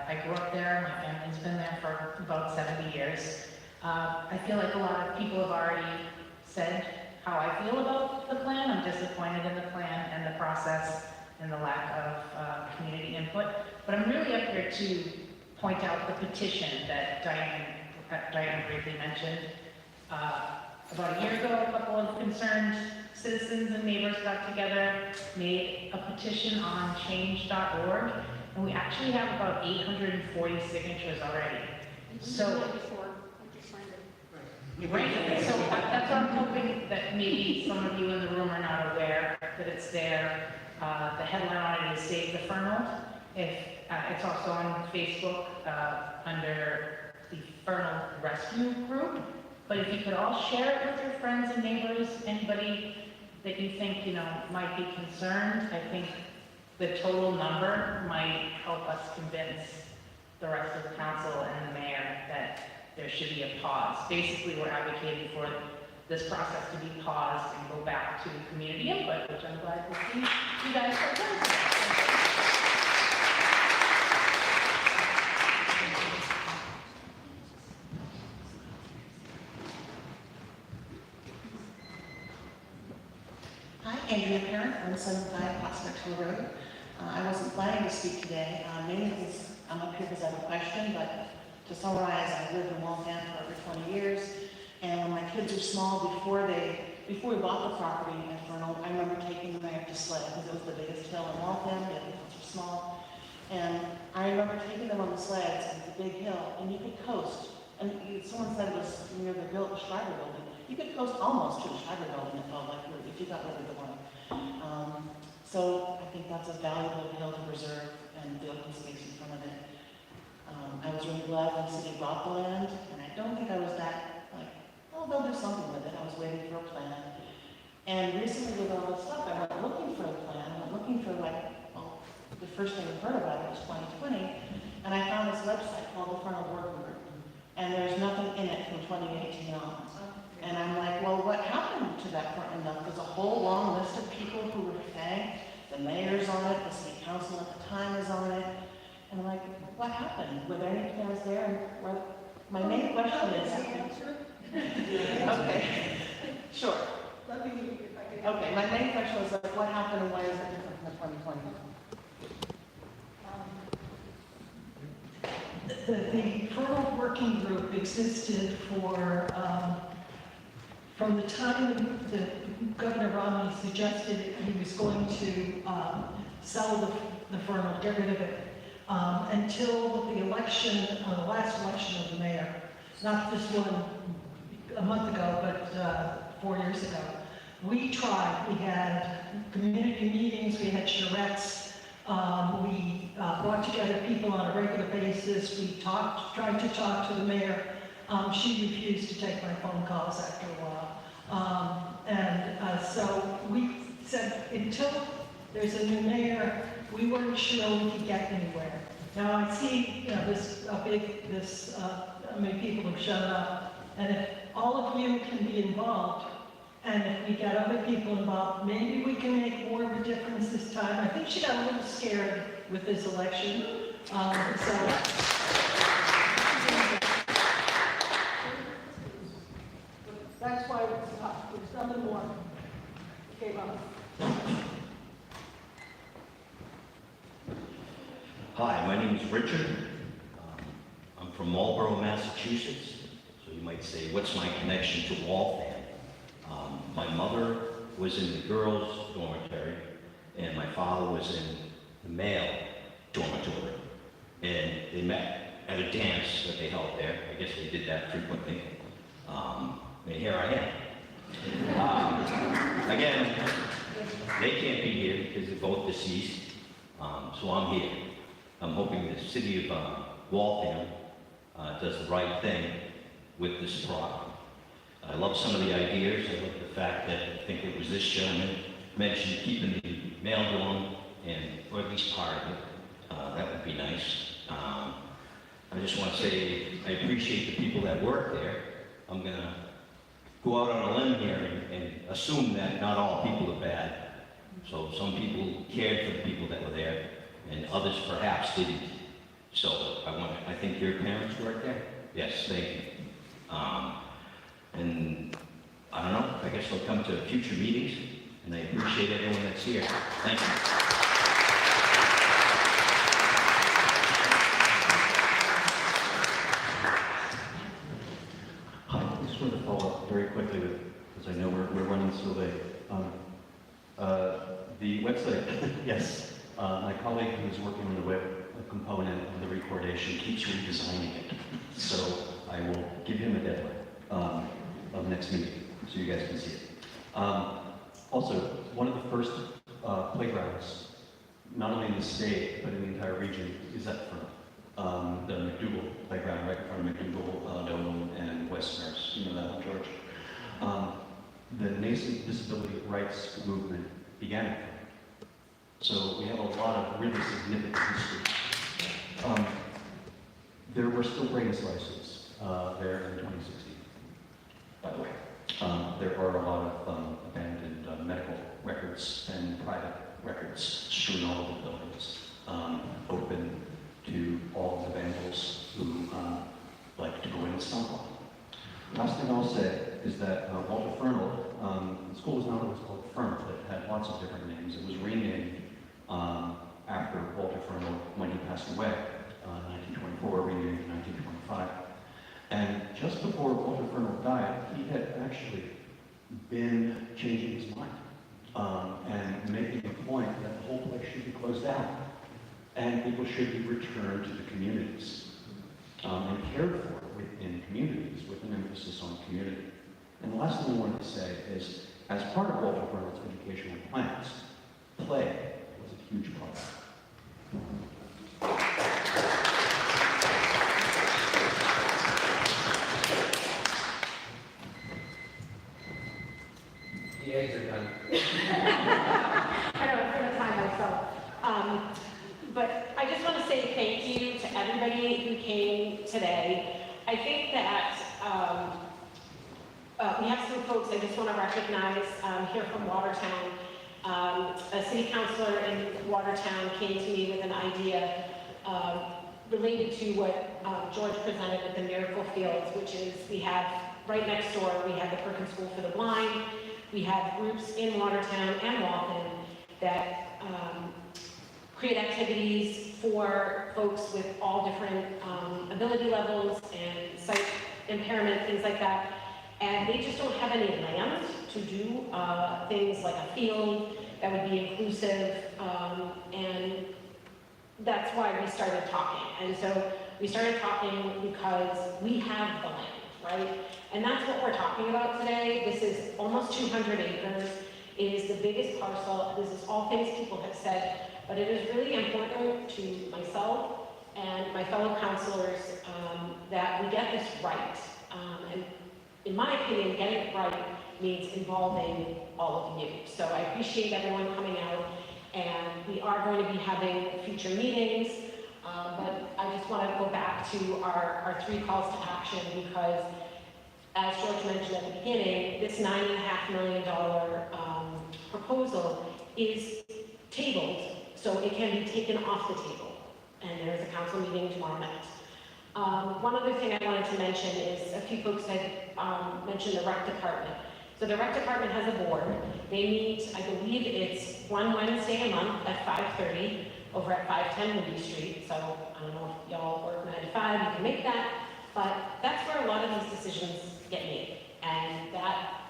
I grew up there. My family's been there for about 70 years. I feel like a lot of people have already said how I feel about the plan. I'm disappointed in the plan and the process and the lack of community input. But I'm really up here to point out the petition that Diane briefly mentioned. About a year ago, a couple of concerned citizens and neighbors got together, made a petition on change.org, and we actually have about 840 signatures already. So, right, so that's what I'm hoping that maybe some of you in the room are not aware that it's there. The headline on it is Save the Fernald. It's also on Facebook under the Fernald Rescue Group. But if you could all share it with your friends and neighbors, anybody that you think, might be concerned, I think the total number might help us convince the rest of the council and the mayor that there should be a pause. Basically, we're advocating for this process to be paused and go back to community input, which I'm glad to see you guys are doing today.
Hi, Andrea Parent, 175 Prospect Hill Road. I wasn't planning to speak today, mainly because I'm up here because I have a question, but to summarize, I've lived in Waltham for over 20 years, and when my kids were small, before we bought the property at Fernald, I remember taking them there to sled, because it was the biggest hill in Waltham, the other hills were small, and I remember taking them on the sleds, and it's a big hill, and you could coast, and someone said it was near the Schreiber building. You could coast almost to the Schreiber building, it felt like, if you got rid of the one. So I think that's a valuable hill to preserve and the open space in front of it. I was really glad when the city bought the land, and I don't think I was that, like, oh, they'll do something with it. I was waiting for a plan. And recently with all this stuff, I went looking for a plan. I went looking for, the first thing I heard about it was 2020, and I found this website called the Fernald Working Group. And there's nothing in it from 2018 on. And I'm like, well, what happened to that front enough? There's a whole long list of people who were thanked. The mayor's on it, the city council at the time is on it. And I'm like, what happened? Were there any plans there? And my main question is... Okay, sure. Okay, my main question was, what happened and why is it different from the 2020?
The Fernald Working Group existed for, from the time that Governor Romney suggested he was going to sell the Fernald, get rid of it, until the election, the last election of the mayor, not this one a month ago, but 4 years ago. We tried, we had community meetings, we had charrettes, we brought together people on a regular basis, we tried to talk to the mayor. She refused to take my phone calls after a while. So we said, until there's a new mayor, we weren't sure we could get anywhere. Now I see, how many people have shown up, and if all of you can be involved, and if we get other people involved, maybe we can make more of a difference this time. I think she got a little scared with this election. That's why we stopped. There's nothing more. Okay, Bob.
Hi, my name is Richard. I'm from Marlborough, Massachusetts. So you might say, what's my connection to Waltham? My mother was in the girls' dormitory, and my father was in the male dormitory. And they met at a dance that they held there. I guess they did that frequently. And here I am. Again, they can't be here because they're both deceased. So I'm here. I'm hoping the city of Waltham does the right thing with this property. I love some of the ideas. I love the fact that I think it was this gentleman mentioned keeping the mail dorm, or at least part of it. That would be nice. I just want to say I appreciate the people that work there. I'm going to go out on a limb here and assume that not all people are bad. So some people cared for the people that were there, and others perhaps didn't. So I think your parents worked there? Yes, thank you. And I don't know, I guess they'll come to future meetings, and I appreciate everyone that's here. Thank you.
Hi, I just wanted to follow up very quickly because I know we're running so late. The website, yes, my colleague who's working on the web component of the recordation keeps redesigning it. So I will give him a deadline of next meeting so you guys can see it. Also, one of the first playgrounds, not only in the state, but in the entire region, is at Fernald. The McDougal playground right in front of McDougal, Dome, and Westerners. You know that one, George? The nascent disability rights movement began at Fernald. So we have a lot of really significant history. There were still brain slices there in 2016, by the way. There are a lot of abandoned medical records and private records strewn all over the buildings, open to all of the vandals who like to go in and stomp on. Last thing I'll say is that Walter Fernald, the school was not always called Fernald, it had lots of different names. It was renamed after Walter Fernald when he passed away in 1924, renamed in 1925. And just before Walter Fernald died, he had actually been changing his mind and making a point that the whole place should be closed down and people should be returned to the communities and cared for within communities with an emphasis on community. And the last thing I wanted to say is, as part of Walter Fernald's educational plans, play was a huge part of it.
The eggs are done.
I know, I'm going to time myself. But I just want to say thank you to everybody who came today. I think that we have some folks I just want to recognize here from Watertown. A city councilor in Watertown came to me with an idea related to what George presented with the Miracle Fields, which is we have right next door, we have the Perkins School for the Blind. We have groups in Watertown and Waltham that create activities for folks with all different ability levels and sight impairment, things like that. And they just don't have any land to do things like a field that would be inclusive. And that's why we started talking. And so we started talking because we have the land, right? And that's what we're talking about today. This is almost 200 acres. It is the biggest parcel. This is all things people have said, but it is really important to myself and my fellow councilors that we get this right. And in my opinion, getting it right means involving all of you. So I appreciate everyone coming out, and we are going to be having future meetings, but I just want to go back to our 3 calls to action, because as George mentioned at the beginning, this $9.5 million proposal is tabled, so it can be taken off the table. And there's a council meeting tomorrow night. One other thing I wanted to mention is a few folks had mentioned the rec department. So the rec department has a board. They meet, I believe it's one Wednesday a month at 5:30 over at 510 Moody Street. So I don't know if y'all work 9 to 5, you can make that. But that's where a lot of these decisions get made. And that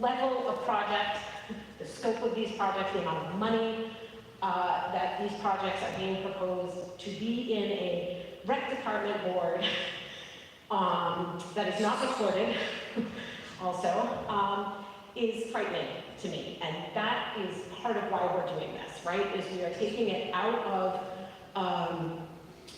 level of project, the scope of these projects, the amount of money that these projects are being proposed to be in a rec department board that is not recorded also is frightening to me. And that is part of why we're doing this, right? Is we are taking it out of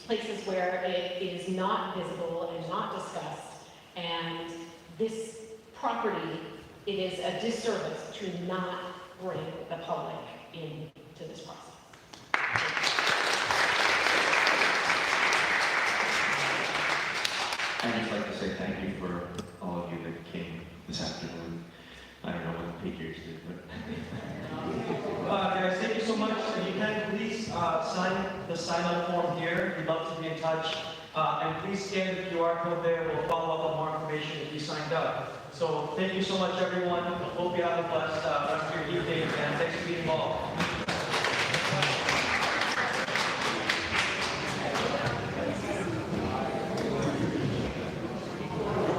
places where it is not visible and not discussed. And this property, it is a disservice to not bring the public into this process.
thank you for all of you that came this afternoon. I don't know what the figures did, but.
Guys, thank you so much. If you can, please sign the sign-up form here. We'd love to be in touch. And please scan the QR code there. We'll follow up on more information if you signed up. So thank you so much, everyone. Hope you have a blessed rest of your evening, and thanks for being involved.